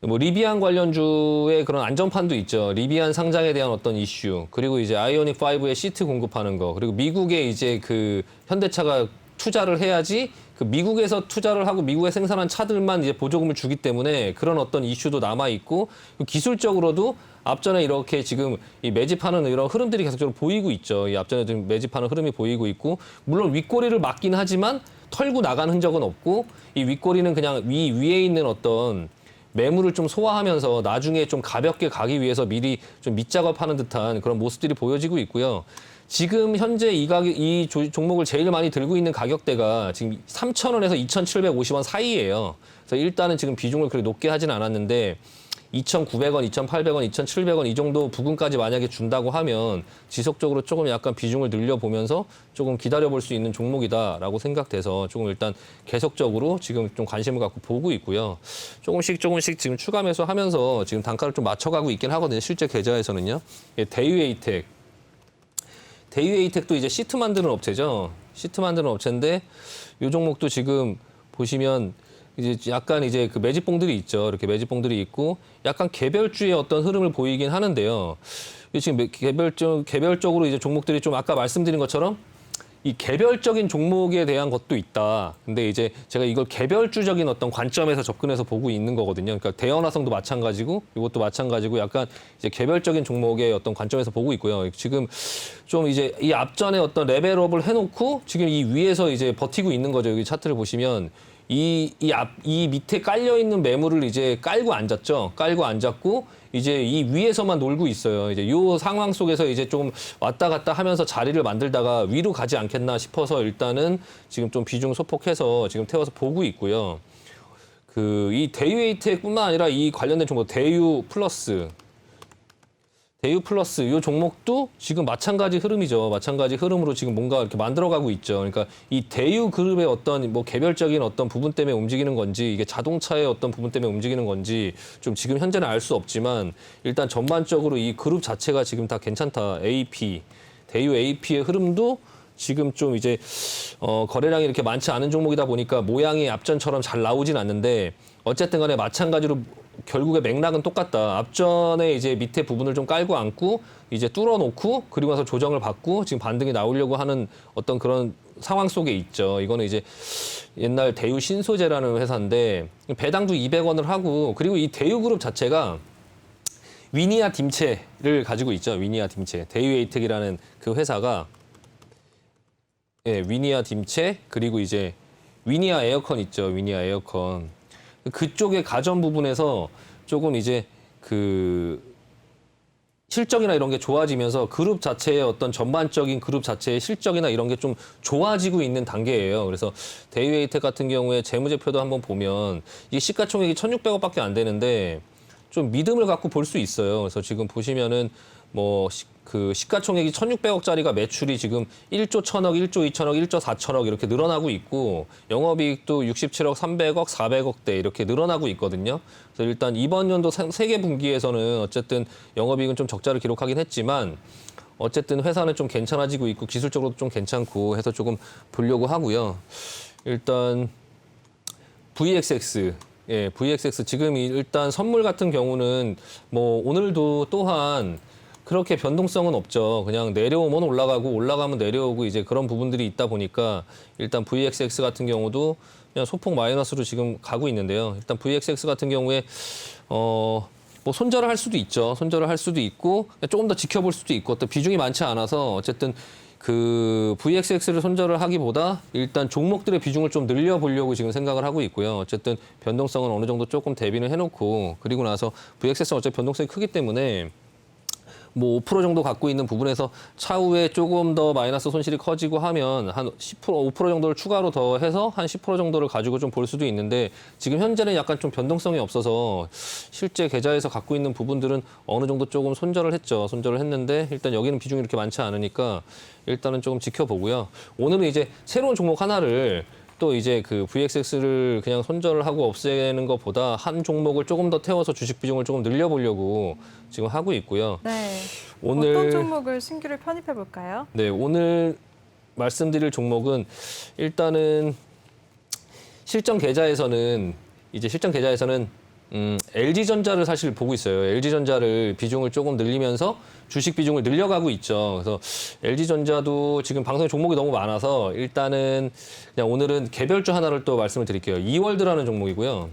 뭐 리비안 관련주의 그런 안전판도 있죠. 리비안 상장에 대한 어떤 이슈 그리고 이제 아이오닉 5의 시트 공급하는 거 그리고 미국에 이제 그 현대차가 투자를 해야지 그 미국에서 투자를 하고 미국에 생산한 차들만 이제 보조금을 주기 때문에 그런 어떤 이슈도 남아 있고 기술적으로도 앞전에 이렇게 지금 이 매집하는 이런 흐름들이 계속적으로 보이고 있죠. 이 앞전에 지금 매집하는 흐름이 보이고 있고 물론 윗꼬리를 막긴 하지만 털고 나간 흔적은 없고 이 윗꼬리는 그냥 위에 있는 어떤 매물을 좀 소화하면서 나중에 좀 가볍게 가기 위해서 미리 좀 밑작업하는 듯한 그런 모습들이 보여지고 있고요. 지금 현재 이 종목을 제일 많이 들고 있는 가격대가 지금 3,000원에서 2,750원 사이예요. 그래서 일단은 지금 비중을 그렇게 높게 하진 않았는데 2,900원, 2,800원, 2,700원 이 정도 부근까지 만약에 준다고 하면 지속적으로 조금 약간 비중을 늘려보면서 조금 기다려볼 수 있는 종목이다라고 생각돼서 조금 일단 계속적으로 지금 좀 관심을 갖고 보고 있고요. 조금씩 지금 추가 매수하면서 지금 단가를 좀 맞춰가고 있긴 하거든요. 실제 계좌에서는요. 대유에이텍도 이제 시트 만드는 업체죠. 시트 만드는 업체인데 이 종목도 지금 보시면 이제 약간 이제 그 매집봉들이 있죠. 이렇게 매집봉들이 있고 약간 개별주의 어떤 흐름을 보이긴 하는데요. 지금 개별적으로 이제 종목들이 좀 아까 말씀드린 것처럼 이 개별적인 종목에 대한 것도 있다. 근데 이제 제가 이걸 개별주적인 어떤 관점에서 접근해서 보고 있는 거거든요. 그러니까 대연화성도 마찬가지고 이것도 마찬가지고 약간 이제 개별적인 종목의 어떤 관점에서 보고 있고요. 지금 좀 이제 이 앞전에 어떤 레벨업을 해놓고 지금 이 위에서 이제 버티고 있는 거죠. 여기 차트를 보시면 이 밑에 깔려 있는 매물을 이제 깔고 앉았죠. 깔고 앉았고 이제 이 위에서만 놀고 있어요. 이제 요 상황 속에서 이제 좀 왔다 갔다 하면서 자리를 만들다가 위로 가지 않겠나 싶어서 일단은 지금 좀 비중 소폭해서 지금 태워서 보고 있고요. 그 이 대유 에이텍뿐만 아니라 이 관련된 종목 대유 플러스 이 종목도 지금 마찬가지 흐름이죠. 마찬가지 흐름으로 지금 뭔가 이렇게 만들어가고 있죠. 그러니까 이 대유 그룹의 어떤 뭐 개별적인 어떤 부분 때문에 움직이는 건지 이게 자동차의 어떤 부분 때문에 움직이는 건지 좀 지금 현재는 알 수 없지만 일단 전반적으로 이 그룹 자체가 지금 다 괜찮다. 대유 AP의 흐름도 지금 좀 이제 거래량이 이렇게 많지 않은 종목이다 보니까 모양이 앞전처럼 잘 나오진 않는데 어쨌든 간에 마찬가지로 결국에 맥락은 똑같다. 앞전에 이제 밑에 부분을 좀 깔고 앉고 이제 뚫어놓고 그리고 나서 조정을 받고 지금 반등이 나오려고 하는 어떤 그런 상황 속에 있죠. 이거는 이제 옛날 대유 신소재라는 회사인데 배당도 200원을 하고 그리고 이 대유그룹 자체가 위니아 딤체를 가지고 있죠. 위니아 딤체. 대유 에이텍이라는 그 회사가 위니아 딤체 그리고 이제 위니아 에어컨 있죠. 위니아 에어컨. 그쪽의 가전 부분에서 조금 이제 그 실적이나 이런 게 좋아지면서 그룹 자체의 어떤 전반적인 그룹 자체의 실적이나 이런 게 좀 좋아지고 있는 단계예요. 그래서 대유에이텍 같은 경우에 재무제표도 한번 보면 이게 시가총액이 1,600억밖에 안 되는데 좀 믿음을 갖고 볼 수 있어요. 그래서 지금 보시면은 뭐 그 시가총액이 1,600억짜리가 매출이 지금 1조 1,000억, 1조 2천억, 1조 4천억 이렇게 늘어나고 있고 영업이익도 67억, 300억, 400억대 이렇게 늘어나고 있거든요. 그래서 일단 이번 연도 세계 분기에서는 어쨌든 영업이익은 좀 적자를 기록하긴 했지만 어쨌든 회사는 좀 괜찮아지고 있고 기술적으로도 좀 괜찮고 해서 조금 보려고 하고요. 일단 VXX VXX 지금 일단 선물 같은 경우는 뭐 오늘도 또한 그렇게 변동성은 없죠. 그냥 내려오면 올라가고 올라가면 내려오고 이제 그런 부분들이 있다 보니까 일단 VXX 같은 경우도 그냥 소폭 마이너스로 지금 가고 있는데요. 일단 VXX 같은 경우에 뭐 손절을 할 수도 있죠. 손절을 할 수도 있고 조금 더 지켜볼 수도 있고 또 비중이 많지 않아서 어쨌든 그 VXX를 손절을 하기보다 일단 종목들의 비중을 좀 늘려보려고 지금 생각을 하고 있고요. 어쨌든 변동성은 어느 정도 조금 대비를 해놓고 그리고 나서 VXX는 어차피 변동성이 크기 때문에 뭐 5% 정도 갖고 있는 부분에서 차후에 조금 더 마이너스 손실이 커지고 하면 한 10%, 5% 정도를 추가로 더 해서 한 10% 정도를 가지고 좀 볼 수도 있는데 지금 현재는 약간 좀 변동성이 없어서 실제 계좌에서 갖고 있는 부분들은 어느 정도 조금 손절을 했죠. 손절을 했는데 일단 여기는 비중이 이렇게 많지 않으니까 일단은 조금 지켜보고요. 오늘은 이제 새로운 종목 하나를 또 이제 그 VXX를 그냥 손절을 하고 없애는 것보다 한 종목을 조금 더 태워서 주식 비중을 조금 늘려보려고 지금 하고 있고요. 네. 오늘 어떤 종목을 신규를 편입해 볼까요? 네, 오늘 말씀드릴 종목은 일단은 실전 계좌에서는 LG전자를 사실 보고 있어요. LG전자를 비중을 조금 늘리면서 주식 비중을 늘려가고 있죠. 그래서 LG전자도 지금 방송에 종목이 너무 많아서 일단은 그냥 오늘은 개별주 하나를 또 말씀을 드릴게요. 이월드라는 종목이고요.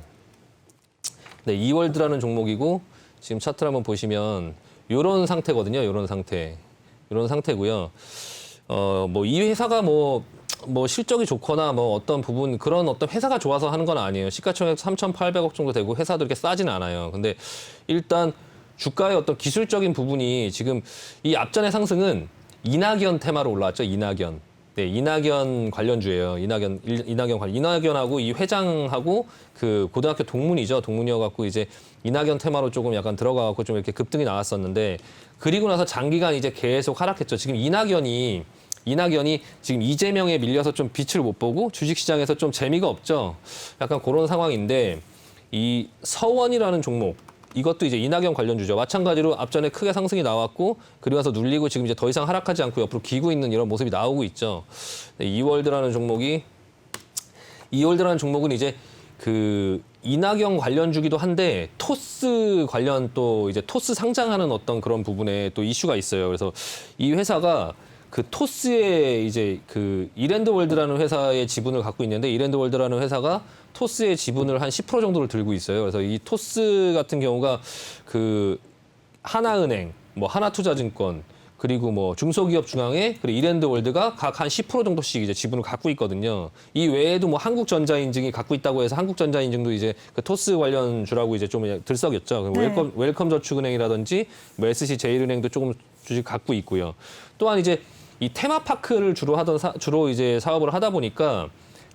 네, 이월드라는 종목이고 지금 차트를 한번 보시면 이런 상태거든요. 이런 상태고요. 뭐 이 회사가 뭐 실적이 좋거나 뭐 어떤 부분 그런 어떤 회사가 좋아서 하는 건 아니에요. 시가총액 3,800억 정도 되고 회사도 이렇게 싸진 않아요. 근데 일단 주가의 어떤 기술적인 부분이 지금 이 앞전의 상승은 이낙연 테마로 올라왔죠. 이낙연. 네, 이낙연 관련주예요. 이낙연하고 이 회장하고 그 고등학교 동문이죠. 동문이어갖고 이제 이낙연 테마로 조금 약간 들어가갖고 좀 이렇게 급등이 나왔었는데 그리고 나서 장기간 이제 계속 하락했죠. 지금 이낙연이 지금 이재명에 밀려서 좀 빛을 못 보고 주식시장에서 좀 재미가 없죠. 약간 그런 상황인데 이 서원이라는 종목 이것도 이제 이낙연 관련주죠. 마찬가지로 앞전에 크게 상승이 나왔고 그리고 나서 눌리고 지금 이제 더 이상 하락하지 않고 옆으로 기고 있는 이런 모습이 나오고 있죠. 이월드라는 종목은 이제 그 이낙연 관련주기도 한데 토스 관련 또 이제 토스 상장하는 어떤 그런 부분에 또 이슈가 있어요. 그래서 이 회사가 그 토스의 이제 그 이랜드월드라는 회사의 지분을 갖고 있는데 이랜드월드라는 회사가 토스의 지분을 한 10% 정도를 들고 있어요. 그래서 이 토스 같은 경우가 그 하나은행, 뭐 하나투자증권 그리고 뭐 중소기업중앙회 그리고 이랜드월드가 각 한 10% 정도씩 이제 지분을 갖고 있거든요. 이 외에도 뭐 한국전자인증이 갖고 있다고 해서 한국전자인증도 이제 그 토스 관련주라고 이제 좀 들썩였죠. 네. 웰컴저축은행이라든지 뭐 SC제일은행도 조금 주식 갖고 있고요. 또한 이제 이 테마파크를 주로 이제 사업을 하다 보니까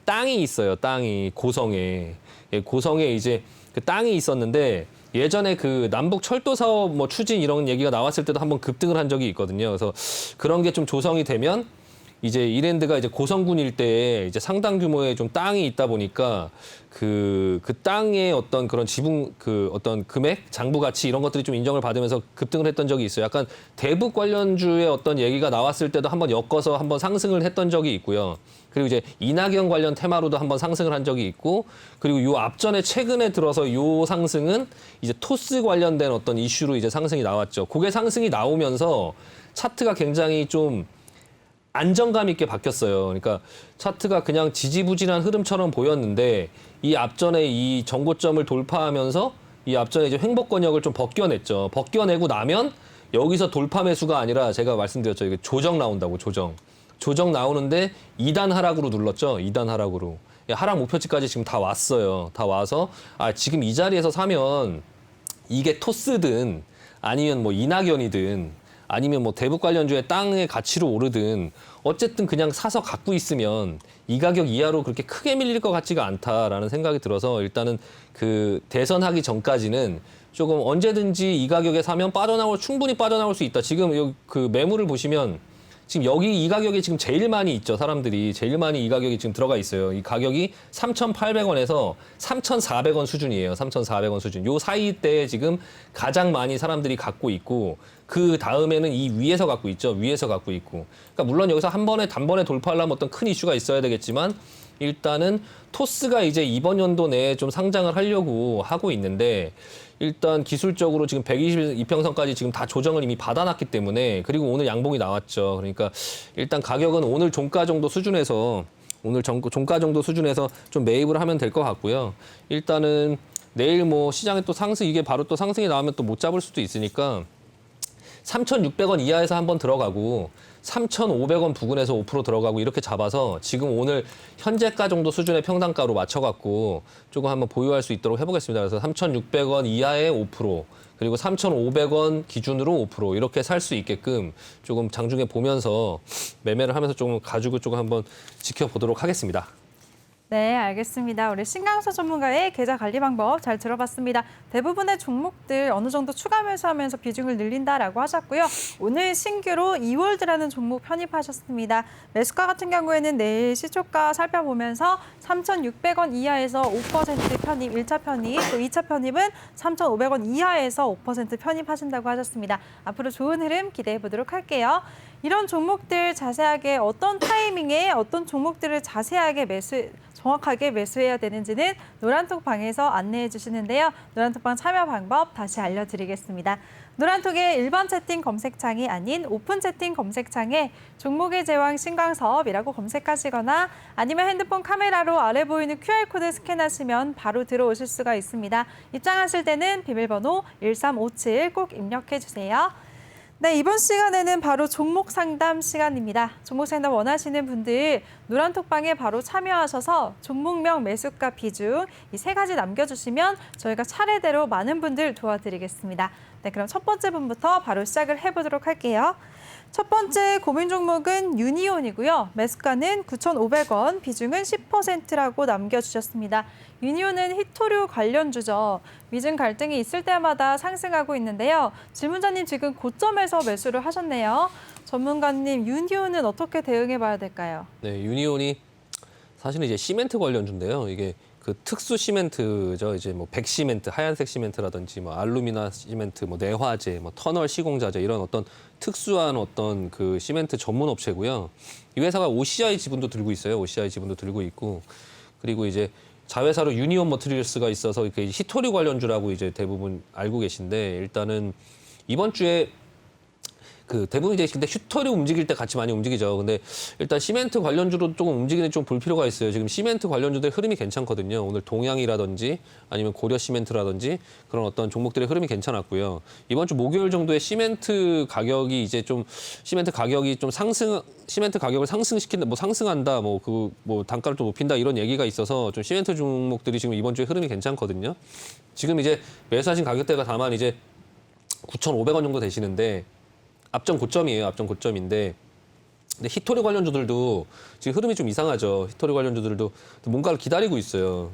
땅이 있어요. 땅이 고성에. 예, 고성에 이제 그 땅이 있었는데 예전에 그 남북 철도 사업 뭐 추진 이런 얘기가 나왔을 때도 한번 급등을 한 적이 있거든요. 그래서 그런 게 좀 조성이 되면 이제 이랜드가 이제 고성군 일대에 이제 상당 규모의 좀 땅이 있다 보니까 그 땅의 어떤 그런 지분 그 어떤 금액, 장부 가치 이런 것들이 좀 인정을 받으면서 급등을 했던 적이 있어요. 약간 대북 관련주의 어떤 얘기가 나왔을 때도 한번 엮어서 한번 상승을 했던 적이 있고요. 그리고 이제 이낙연 관련 테마로도 한번 상승을 한 적이 있고 그리고 요 앞전에 최근에 들어서 요 상승은 이제 토스 관련된 어떤 이슈로 이제 상승이 나왔죠. 그게 상승이 나오면서 차트가 굉장히 좀 안정감 있게 바뀌었어요. 그러니까 차트가 그냥 지지부진한 흐름처럼 보였는데 이 앞전에 이 정고점을 돌파하면서 이 앞전에 이제 횡보 권역을 좀 벗겨냈죠. 벗겨내고 나면 여기서 돌파 매수가 아니라 제가 말씀드렸죠. 이게 조정 나온다고 조정. 조정 나오는데 2단 하락으로 눌렀죠. 2단 하락으로. 하락 목표치까지 지금 다 왔어요. 다 와서 지금 이 자리에서 사면 이게 토스든 아니면 뭐 이낙연이든 아니면 뭐 대북 관련주의 땅의 가치로 오르든 어쨌든 그냥 사서 갖고 있으면 이 가격 이하로 그렇게 크게 밀릴 것 같지가 않다라는 생각이 들어서 일단은 그 대선하기 전까지는 조금 언제든지 이 가격에 사면 충분히 빠져나올 수 있다. 지금 여기 그 매물을 보시면 지금 여기 이 가격이 지금 제일 많이 있죠. 사람들이 제일 많이 이 가격이 지금 들어가 있어요. 이 가격이 3,800원에서 3,400원 수준이에요. 3,400원 수준. 요 사이대에 지금 가장 많이 사람들이 갖고 있고 그 다음에는 이 위에서 갖고 있죠. 위에서 갖고 있고. 그러니까 물론 여기서 단번에 돌파하려면 어떤 큰 이슈가 있어야 되겠지만 일단은 토스가 이제 이번 연도 내에 좀 상장을 하려고 하고 있는데 일단 기술적으로 지금 122평선까지 지금 다 조정을 이미 받아놨기 때문에 그리고 오늘 양봉이 나왔죠. 그러니까 일단 가격은 오늘 종가 정도 수준에서 종가 정도 수준에서 좀 매입을 하면 될 것 같고요. 일단은 내일 뭐 시장에 또 이게 바로 또 상승이 나오면 또 못 잡을 수도 있으니까 3,600원 이하에서 한번 들어가고 3,500원 부근에서 5% 들어가고 이렇게 잡아서 지금 오늘 현재가 정도 수준의 평단가로 맞춰갖고 조금 한번 보유할 수 있도록 해보겠습니다. 그래서 3,600원 이하의 5% 그리고 3,500원 기준으로 5% 이렇게 살 수 있게끔 조금 장중에 보면서 매매를 하면서 조금 가지고 조금 한번 지켜보도록 하겠습니다. 네, 알겠습니다. 우리 신강서 전문가의 계좌 관리 방법 잘 들어봤습니다. 대부분의 종목들 어느 정도 추가 매수하면서 비중을 늘린다라고 하셨고요. 오늘 신규로 이월드라는 종목 편입하셨습니다. 매수가 같은 경우에는 내일 시초가 살펴보면서 3,600원 이하에서 5% 편입, 1차 편입, 또 2차 편입은 3,500원 이하에서 5% 편입하신다고 하셨습니다. 앞으로 좋은 흐름 기대해 보도록 할게요. 이런 종목들 자세하게 어떤 타이밍에 어떤 종목들을 정확하게 매수해야 되는지는 노란톡 방에서 안내해 주시는데요. 노란톡 방 참여 방법 다시 알려드리겠습니다. 노란톡의 일반 채팅 검색창이 아닌 오픈 채팅 검색창에 종목의 제왕 신광섭이라고 검색하시거나 아니면 핸드폰 카메라로 아래 보이는 QR코드 스캔하시면 바로 들어오실 수가 있습니다. 입장하실 때는 비밀번호 1357 꼭 입력해 주세요. 네, 이번 시간에는 바로 종목 상담 시간입니다. 종목 상담 원하시는 분들 노란톡방에 바로 참여하셔서 종목명, 매수가, 비중 이 세 가지 남겨주시면 저희가 차례대로 많은 분들 도와드리겠습니다. 네, 그럼 첫 번째 분부터 바로 시작을 해보도록 할게요. 첫 번째 고민 종목은 유니온이고요. 매수가는 9,500원, 비중은 10%라고 남겨주셨습니다. 유니온은 히토류 관련주죠. 미중 갈등이 있을 때마다 상승하고 있는데요. 질문자님 지금 고점에서 매수를 하셨네요. 전문가님, 유니온은 어떻게 대응해 봐야 될까요? 네, 유니온이 사실은 이제 시멘트 관련주인데요. 이게 그 특수 시멘트죠. 이제 뭐 백시멘트, 하얀색 시멘트라든지 뭐 알루미나 시멘트, 뭐 내화재, 뭐 터널 시공자재 이런 어떤 특수한 어떤 그 시멘트 전문 업체고요. 이 회사가 OCI 지분도 들고 있어요. OCI 지분도 들고 있고 그리고 이제 자회사로 유니온 머티리얼스가 있어서 이렇게 히토류 관련주라고 이제 대부분 알고 계신데 일단은 이번 주에 그 대부분 이제 근데 휴터를 움직일 때 같이 많이 움직이죠. 근데 일단 시멘트 관련주로 조금 움직이는 좀 볼 필요가 있어요. 지금 시멘트 관련주들 흐름이 괜찮거든요. 오늘 동양이라든지 아니면 고려 시멘트라든지 그런 어떤 종목들의 흐름이 괜찮았고요. 이번 주 목요일 정도에 시멘트 가격이 이제 좀 시멘트 가격이 좀 시멘트 가격을 상승시킨다, 뭐 상승한다, 뭐 단가를 또 높인다 이런 얘기가 있어서 좀 시멘트 종목들이 지금 이번 주에 흐름이 괜찮거든요. 지금 이제 매수하신 가격대가 다만 이제 9,500원 정도 되시는데 앞전 고점이에요. 앞전 고점인데 근데 히토리 관련주들도 지금 흐름이 좀 이상하죠. 히토리 관련주들도 뭔가를 기다리고 있어요.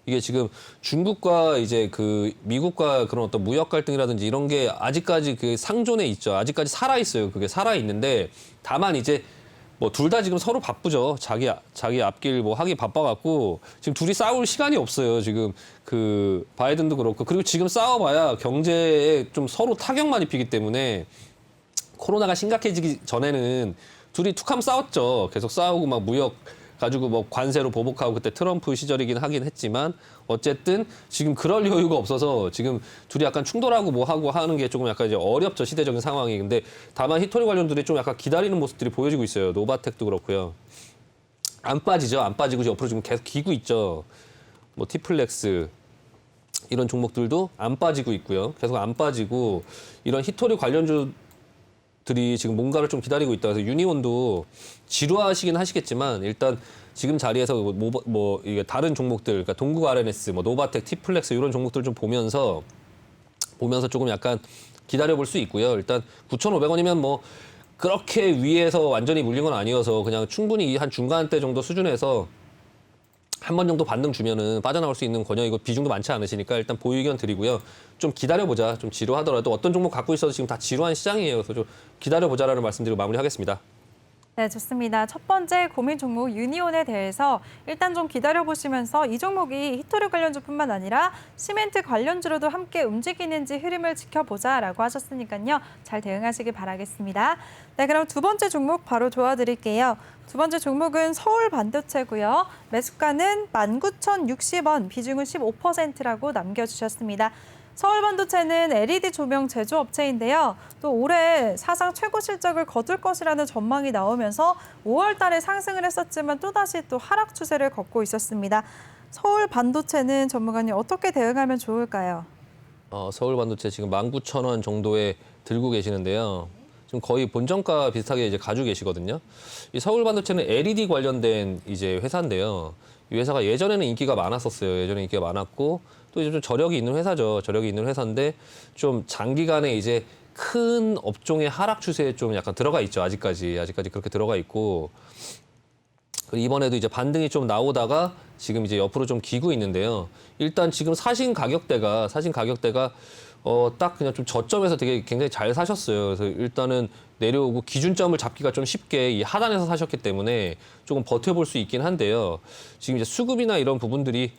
이게 지금 중국과 이제 그 미국과 그런 어떤 무역 갈등이라든지 이런 게 아직까지 그 상존에 있죠. 아직까지 살아 있어요. 그게 살아 있는데 다만 이제 뭐 둘 다 지금 서로 바쁘죠. 자기 앞길 뭐 하기 바빠갖고 지금 둘이 싸울 시간이 없어요. 지금 그 바이든도 그렇고 그리고 지금 싸워봐야 경제에 좀 서로 타격만 입히기 때문에 코로나가 심각해지기 전에는 둘이 툭하면 싸웠죠. 계속 싸우고 막 무역 가지고 뭐 관세로 보복하고 그때 트럼프 시절이긴 하긴 했지만 어쨌든 지금 그럴 여유가 없어서 지금 둘이 약간 충돌하고 뭐 하고 하는 게 조금 약간 이제 어렵죠. 시대적인 상황이. 근데 다만 히토리 관련들이 좀 약간 기다리는 모습들이 보여지고 있어요. 노바텍도 그렇고요. 안 빠지죠. 안 빠지고 옆으로 지금 계속 기고 있죠. 뭐 티플렉스 이런 종목들도 안 빠지고 있고요. 계속 안 빠지고 이런 히토리 관련주 들이 지금 뭔가를 좀 기다리고 있다. 그래서 유니온도 지루하시긴 하시겠지만 일단 지금 자리에서 이게 다른 종목들, 그러니까 동국 RNS, 뭐 노바텍, 티플렉스 이런 종목들 좀 보면서 조금 약간 기다려볼 수 있고요. 일단 9,500원이면 뭐 그렇게 위에서 완전히 물린 건 아니어서 그냥 충분히 한 중간대 정도 수준에서 한 번 정도 반등 주면은 빠져나올 수 있는 권역이고 비중도 많지 않으시니까 일단 보유 의견 드리고요. 좀 기다려보자. 좀 지루하더라도 어떤 종목 갖고 있어도 지금 다 지루한 시장이에요. 그래서 좀 기다려보자라는 말씀드리고 마무리하겠습니다. 네, 좋습니다. 첫 번째 고민 종목 유니온에 대해서 일단 좀 기다려보시면서 이 종목이 히토리 관련주뿐만 아니라 시멘트 관련주로도 함께 움직이는지 흐름을 지켜보자라고 하셨으니까요. 잘 대응하시길 바라겠습니다. 네, 그럼 두 번째 종목 바로 도와드릴게요. 두 번째 종목은 서울 반도체고요. 매수가는 19,060원, 비중은 15%라고 남겨주셨습니다. 서울 반도체는 LED 조명 제조업체인데요. 또 올해 사상 최고 실적을 거둘 것이라는 전망이 나오면서 5월 달에 상승을 했었지만 또다시 또 하락 추세를 걷고 있었습니다. 서울 반도체는 전문가님 어떻게 대응하면 좋을까요? 서울 반도체 지금 19,000원 정도에 들고 계시는데요. 지금 거의 본정가 비슷하게 이제 가지고 계시거든요. 이 서울 반도체는 LED 관련된 이제 회사인데요. 이 회사가 예전에는 인기가 많았었어요. 예전에 인기가 많았고 또 이제 좀 저력이 있는 회사죠. 저력이 있는 회사인데 좀 장기간에 이제 큰 업종의 하락 추세에 좀 약간 들어가 있죠. 아직까지 그렇게 들어가 있고 그리고 이번에도 이제 반등이 좀 나오다가 지금 이제 옆으로 좀 기고 있는데요. 일단 지금 사신 가격대가 딱 그냥 좀 저점에서 되게 굉장히 잘 사셨어요. 그래서 일단은 내려오고 기준점을 잡기가 좀 쉽게 이 하단에서 사셨기 때문에 조금 버텨볼 수 있긴 한데요. 지금 이제 수급이나 이런 부분들이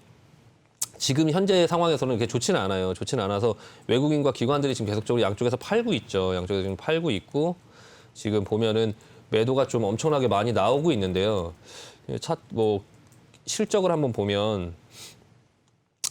지금 현재 상황에서는 그렇게 좋지는 않아요. 좋지는 않아서 외국인과 기관들이 지금 계속적으로 양쪽에서 팔고 있죠. 양쪽에서 지금 팔고 있고 지금 보면은 매도가 좀 엄청나게 많이 나오고 있는데요. 실적을 한번 보면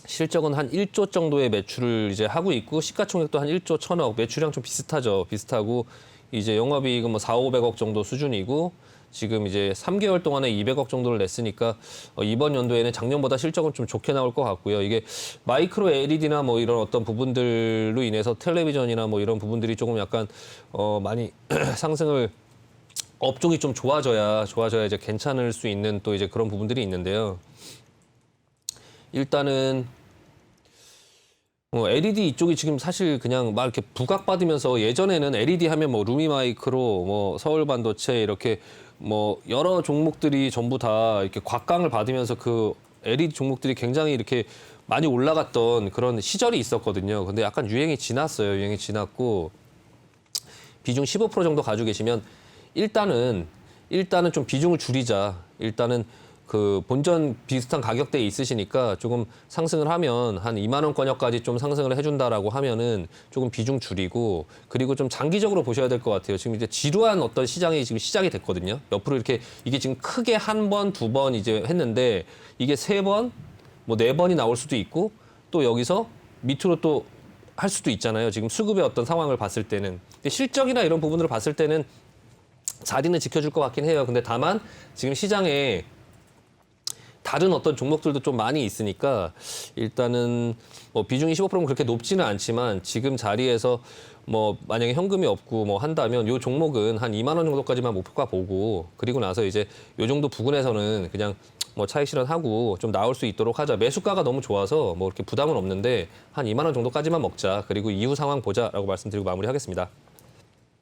실적은 한 1조 정도의 매출을 이제 하고 있고 시가총액도 한 1조 1,000억, 매출량 좀 비슷하죠. 비슷하고 이제 영업이익은 뭐 4,500억 정도 수준이고 지금 이제 3개월 동안에 200억 정도를 냈으니까 이번 연도에는 작년보다 실적은 좀 좋게 나올 것 같고요. 이게 마이크로 LED나 뭐 이런 어떤 부분들로 인해서 텔레비전이나 뭐 이런 부분들이 조금 약간 많이 상승을 업종이 좀 좋아져야 이제 괜찮을 수 있는 또 이제 그런 부분들이 있는데요. 일단은 LED 이쪽이 지금 사실 그냥 막 이렇게 부각받으면서 예전에는 LED 하면 뭐 루미마이크로 뭐 서울반도체 이렇게 뭐 여러 종목들이 전부 다 이렇게 곽강을 받으면서 그 LED 종목들이 굉장히 이렇게 많이 올라갔던 그런 시절이 있었거든요. 근데 약간 유행이 지났어요. 유행이 지났고 비중 15% 정도 가지고 계시면 일단은 좀 비중을 줄이자. 일단은 그 본전 비슷한 가격대에 있으시니까 조금 상승을 하면 한 2만 원권역까지 좀 상승을 해준다라고 하면은 조금 비중 줄이고 그리고 좀 장기적으로 보셔야 될 것 같아요. 지금 이제 지루한 어떤 시장이 지금 시작이 됐거든요. 옆으로 이렇게 이게 지금 크게 한 번, 두 번 이제 했는데 이게 세 번, 뭐 네 번이 나올 수도 있고 또 여기서 밑으로 또 할 수도 있잖아요. 지금 수급의 어떤 상황을 봤을 때는. 근데 실적이나 이런 부분으로 봤을 때는 자리는 지켜줄 것 같긴 해요. 근데 다만 지금 시장에 다른 어떤 종목들도 좀 많이 있으니까 일단은 뭐 비중이 15%면 그렇게 높지는 않지만 지금 자리에서 뭐 만약에 현금이 없고 뭐 한다면 요 종목은 한 2만 원 정도까지만 목표가 보고 그리고 나서 이제 요 정도 부근에서는 그냥 뭐 차익 실현하고 좀 나올 수 있도록 하자. 매수가가 너무 좋아서 뭐 이렇게 부담은 없는데 한 2만 원 정도까지만 먹자. 그리고 이후 상황 보자라고 말씀드리고 마무리하겠습니다.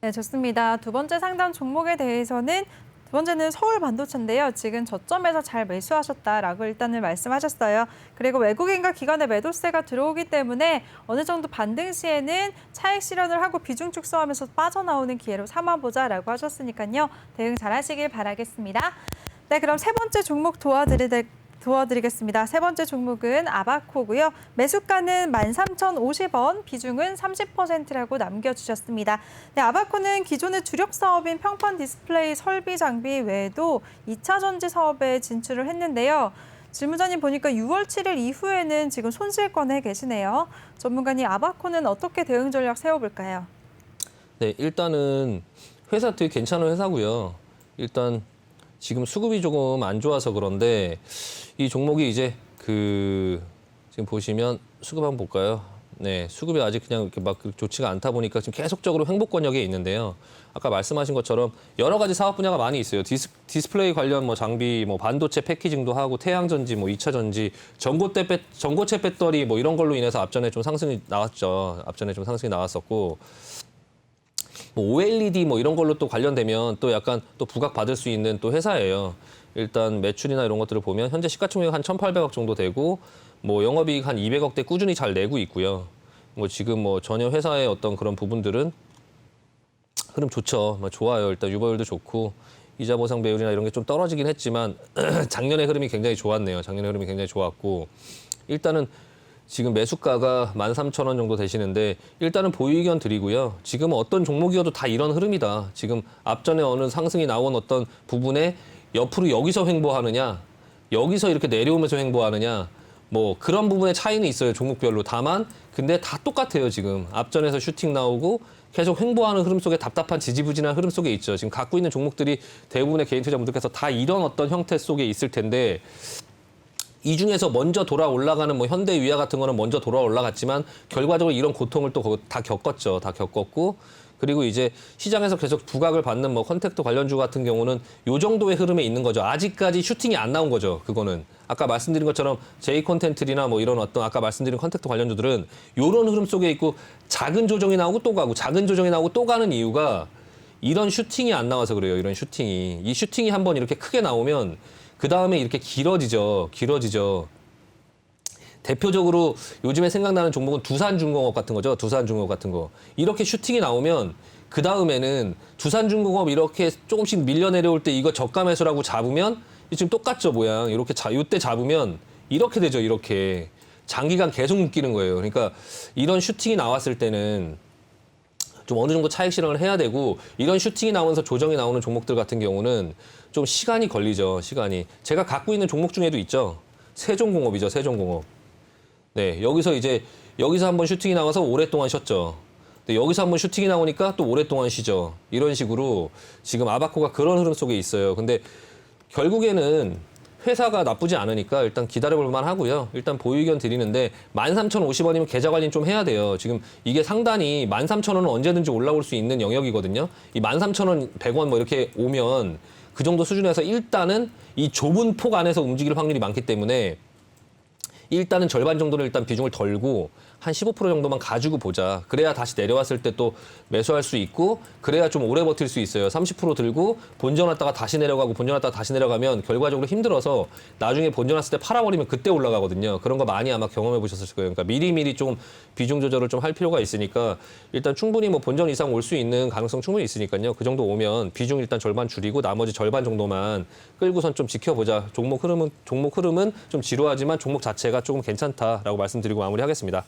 네, 좋습니다. 두 번째 상담 종목에 대해서는 두 번째는 서울 반도체인데요. 지금 저점에서 잘 매수하셨다라고 일단은 말씀하셨어요. 그리고 외국인과 기관의 매도세가 들어오기 때문에 어느 정도 반등 시에는 차익 실현을 하고 비중 축소하면서 빠져나오는 기회로 삼아보자라고 하셨으니까요. 대응 잘 하시길 바라겠습니다. 네, 그럼 세 번째 종목 도와드리겠습니다. 세 번째 종목은 아바코고요. 매수가는 13,050원, 비중은 30%라고 남겨주셨습니다. 네, 아바코는 기존의 주력 사업인 평판 디스플레이 설비 장비 외에도 2차 전지 사업에 진출을 했는데요. 질문자님 보니까 6월 7일 이후에는 지금 손실권에 계시네요. 전문가님, 아바코는 어떻게 대응 전략 세워볼까요? 네, 일단은 회사 되게 괜찮은 회사고요. 일단 지금 수급이 조금 안 좋아서 그런데 이 종목이 이제 지금 보시면 수급 한번 볼까요? 네, 수급이 아직 그냥 이렇게 막 좋지가 않다 보니까 지금 계속적으로 횡보 권역에 있는데요. 아까 말씀하신 것처럼 여러 가지 사업 분야가 많이 있어요. 디스플레이 관련 뭐 장비, 뭐 반도체 패키징도 하고 태양전지, 뭐 2차 전지, 전고체 배터리 뭐 이런 걸로 인해서 앞전에 좀 상승이 나왔죠. 앞전에 좀 상승이 나왔었고. 뭐 OLED 뭐 이런 걸로 또 관련되면 또 약간 또 부각 받을 수 있는 또 회사예요. 일단 매출이나 이런 것들을 보면 현재 시가총액 한 1,800억 정도 되고 뭐 영업이익 한 200억대 꾸준히 잘 내고 있고요. 뭐 지금 뭐 전혀 회사의 어떤 그런 부분들은 흐름 좋죠. 뭐 좋아요. 일단 유보율도 좋고 이자 보상 배율이나 이런 게 좀 떨어지긴 했지만 작년의 흐름이 굉장히 좋았네요. 작년의 흐름이 굉장히 좋았고 일단은 지금 매수가가 13,000원 정도 되시는데 일단은 보유 의견 드리고요. 지금은 어떤 종목이어도 다 이런 흐름이다. 지금 앞전에 어느 상승이 나온 어떤 부분에 옆으로 여기서 횡보하느냐, 여기서 이렇게 내려오면서 횡보하느냐, 뭐 그런 부분의 차이는 있어요. 종목별로. 다만 근데 다 똑같아요. 지금 앞전에서 슈팅 나오고 계속 횡보하는 흐름 속에 답답한 지지부진한 흐름 속에 있죠. 지금 갖고 있는 종목들이 대부분의 개인 투자분들께서 다 이런 어떤 형태 속에 있을 텐데 이 중에서 먼저 돌아 올라가는 뭐 현대 위아 같은 거는 먼저 돌아 올라갔지만 결과적으로 이런 고통을 또 다 겪었죠. 다 겪었고 그리고 이제 시장에서 계속 부각을 받는 뭐 컨택트 관련주 같은 경우는 요 정도의 흐름에 있는 거죠. 아직까지 슈팅이 안 나온 거죠. 그거는 아까 말씀드린 것처럼 J 콘텐트나 뭐 이런 어떤 아까 말씀드린 컨택트 관련주들은 요런 흐름 속에 있고 작은 조정이 나오고 또 가고 작은 조정이 나오고 또 가는 이유가 이런 슈팅이 안 나와서 그래요. 이런 슈팅이 이 슈팅이 한번 이렇게 크게 나오면 그 다음에 이렇게 길어지죠. 대표적으로 요즘에 생각나는 종목은 두산중공업 같은 거죠. 두산중공업 같은 거. 이렇게 슈팅이 나오면 그 다음에는 두산중공업 이렇게 조금씩 밀려 내려올 때 이거 저가 매수라고 잡으면 지금 똑같죠 모양. 이렇게 요때 잡으면 이렇게 되죠. 이렇게 장기간 계속 묶이는 거예요. 그러니까 이런 슈팅이 나왔을 때는 좀 어느 정도 차익 실현을 해야 되고 이런 슈팅이 나오면서 조정이 나오는 종목들 같은 경우는 좀 시간이 걸리죠. 시간이. 제가 갖고 있는 종목 중에도 있죠. 세종공업이죠. 세종공업. 네, 여기서 한번 슈팅이 나와서 오랫동안 쉬었죠. 근데 여기서 한번 슈팅이 나오니까 또 오랫동안 쉬죠. 이런 식으로 지금 아바코가 그런 흐름 속에 있어요. 근데 결국에는 회사가 나쁘지 않으니까 일단 기다려볼 만하고요. 일단 보유 의견 드리는데 13,050원이면 계좌 관리는 좀 해야 돼요. 지금 이게 상단이 13,000원은 언제든지 올라올 수 있는 영역이거든요. 이 13,000원, 100원 뭐 이렇게 오면 그 정도 수준에서 일단은 이 좁은 폭 안에서 움직일 확률이 많기 때문에 일단은 절반 정도는 일단 비중을 덜고 한 15% 정도만 가지고 보자. 그래야 다시 내려왔을 때 또 매수할 수 있고 그래야 좀 오래 버틸 수 있어요. 30% 들고 본전 왔다가 다시 내려가고 본전 왔다가 다시 내려가면 결과적으로 힘들어서 나중에 본전 왔을 때 팔아버리면 그때 올라가거든요. 그런 거 많이 아마 경험해 보셨을 거예요. 그러니까 미리미리 좀 비중 조절을 좀 할 필요가 있으니까 일단 충분히 뭐 본전 이상 올 수 있는 가능성 충분히 있으니까요. 그 정도 오면 비중 일단 절반 줄이고 나머지 절반 정도만 끌고선 좀 지켜보자. 종목 흐름은 좀 지루하지만 종목 자체가 조금 괜찮다라고 말씀드리고 마무리하겠습니다.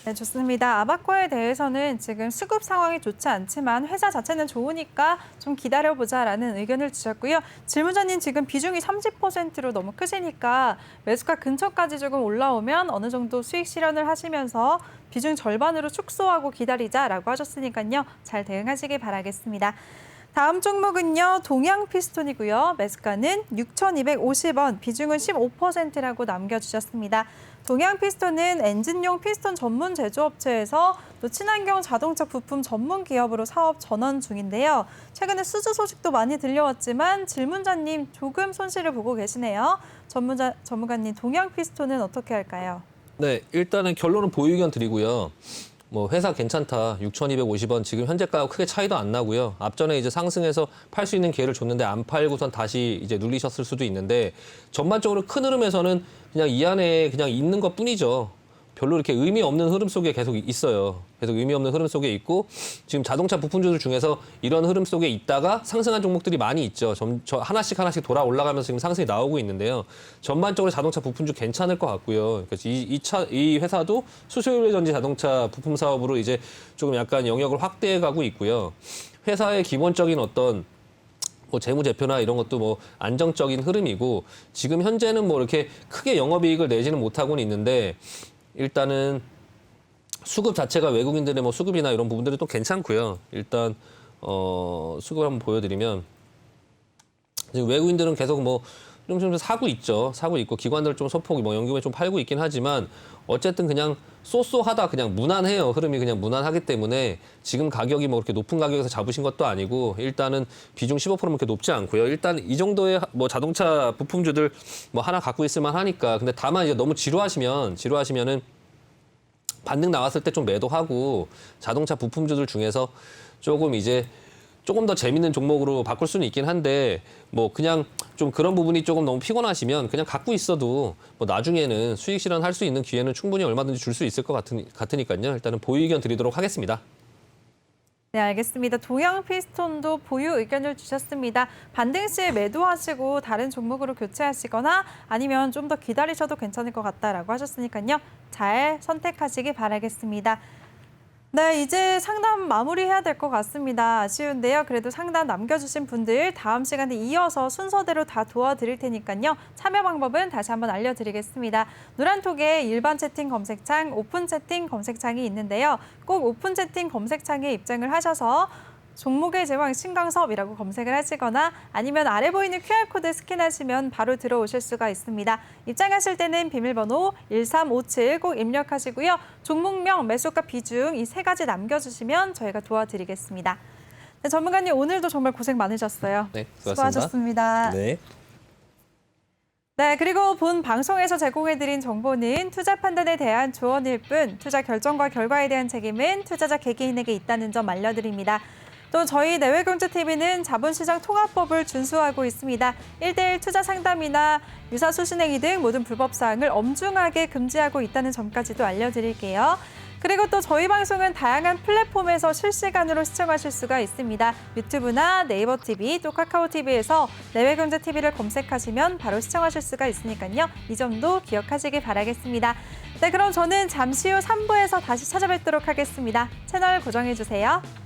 네, 좋습니다. 아바코에 대해서는 지금 수급 상황이 좋지 않지만 회사 자체는 좋으니까 좀 기다려보자라는 의견을 주셨고요. 질문자님 지금 비중이 30%로 너무 크시니까 매수가 근처까지 조금 올라오면 어느 정도 수익 실현을 하시면서 비중 절반으로 축소하고 기다리자라고 하셨으니까요. 잘 대응하시기 바라겠습니다. 다음 종목은요. 동양피스톤이고요. 매수가는 6,250원, 비중은 15%라고 남겨주셨습니다. 동양피스톤은 엔진용 피스톤 전문 제조업체에서 또 친환경 자동차 부품 전문 기업으로 사업 전환 중인데요. 최근에 수주 소식도 많이 들려왔지만 질문자님 조금 손실을 보고 계시네요. 전문가님 동양피스톤은 어떻게 할까요? 네, 일단은 결론은 보유 의견 드리고요. 뭐 회사 괜찮다. 6,250원 지금 현재가하고 크게 차이도 안 나고요. 앞전에 이제 상승해서 팔 수 있는 기회를 줬는데 안 팔고선 다시 이제 눌리셨을 수도 있는데 전반적으로 큰 흐름에서는 그냥 이 안에 그냥 있는 것뿐이죠. 별로 이렇게 의미 없는 흐름 속에 계속 있어요. 계속 의미 없는 흐름 속에 있고 지금 자동차 부품주들 중에서 이런 흐름 속에 있다가 상승한 종목들이 많이 있죠. 하나씩 돌아 올라가면서 지금 상승이 나오고 있는데요. 전반적으로 자동차 부품주 괜찮을 것 같고요. 그래서 이 회사도 수소연료 전지 자동차 부품 사업으로 이제 조금 약간 영역을 확대해 가고 있고요. 회사의 기본적인 어떤 뭐 재무제표나 이런 것도 뭐 안정적인 흐름이고 지금 현재는 뭐 이렇게 크게 영업이익을 내지는 못하고는 있는데 일단은 수급 자체가 외국인들의 뭐 수급이나 이런 부분들이 또 괜찮고요. 일단 수급을 한번 보여드리면 지금 외국인들은 계속 뭐 좀 사고 있죠. 사고 있고 기관들 좀 소폭 뭐 연금에 좀 팔고 있긴 하지만 어쨌든 그냥 쏘쏘하다 그냥 무난해요. 흐름이 그냥 무난하기 때문에 지금 가격이 뭐 그렇게 높은 가격에서 잡으신 것도 아니고 일단은 비중 15%면 그렇게 높지 않고요. 일단 이 정도의 뭐 자동차 부품주들 뭐 하나 갖고 있을만 하니까 근데 다만 이제 너무 지루하시면은 반등 나왔을 때 좀 매도하고 자동차 부품주들 중에서 조금 더 재밌는 종목으로 바꿀 수는 있긴 한데 뭐 그냥 좀 그런 부분이 조금 너무 피곤하시면 그냥 갖고 있어도 뭐 나중에는 수익 실현할 수 있는 기회는 충분히 얼마든지 줄 수 있을 것 같으니까요. 일단은 보유 의견 드리도록 하겠습니다. 네, 알겠습니다. 동양피스톤도 보유 의견을 주셨습니다. 반등 시에 매도하시고 다른 종목으로 교체하시거나 아니면 좀 더 기다리셔도 괜찮을 것 같다라고 하셨으니까요. 잘 선택하시기 바라겠습니다. 네, 이제 상담 마무리해야 될 것 같습니다. 아쉬운데요. 그래도 상담 남겨주신 분들 다음 시간에 이어서 순서대로 다 도와드릴 테니까요. 참여 방법은 다시 한번 알려드리겠습니다. 노란톡에 일반 채팅 검색창, 오픈 채팅 검색창이 있는데요. 꼭 오픈 채팅 검색창에 입장을 하셔서 종목의 제왕 신강섭이라고 검색을 하시거나 아니면 아래 보이는 QR코드 스캔하시면 바로 들어오실 수가 있습니다. 입장하실 때는 비밀번호 1357 꼭 입력하시고요. 종목명, 매수가 비중 이 세 가지 남겨주시면 저희가 도와드리겠습니다. 네, 전문가님 오늘도 정말 고생 많으셨어요. 네, 수고하셨습니다. 수고하셨습니다. 네. 네, 그리고 본 방송에서 제공해드린 정보는 투자 판단에 대한 조언일 뿐 투자 결정과 결과에 대한 책임은 투자자 개개인에게 있다는 점 알려드립니다. 또 저희 내외경제TV는 자본시장 통합법을 준수하고 있습니다. 1:1 투자 상담이나 유사 수신행위 등 모든 불법 사항을 엄중하게 금지하고 있다는 점까지도 알려드릴게요. 그리고 또 저희 방송은 다양한 플랫폼에서 실시간으로 시청하실 수가 있습니다. 유튜브나 네이버 TV, 또 카카오 TV에서 내외경제TV를 검색하시면 바로 시청하실 수가 있으니까요. 이 점도 기억하시기 바라겠습니다. 네, 그럼 저는 잠시 후 3부에서 다시 찾아뵙도록 하겠습니다. 채널 고정해주세요.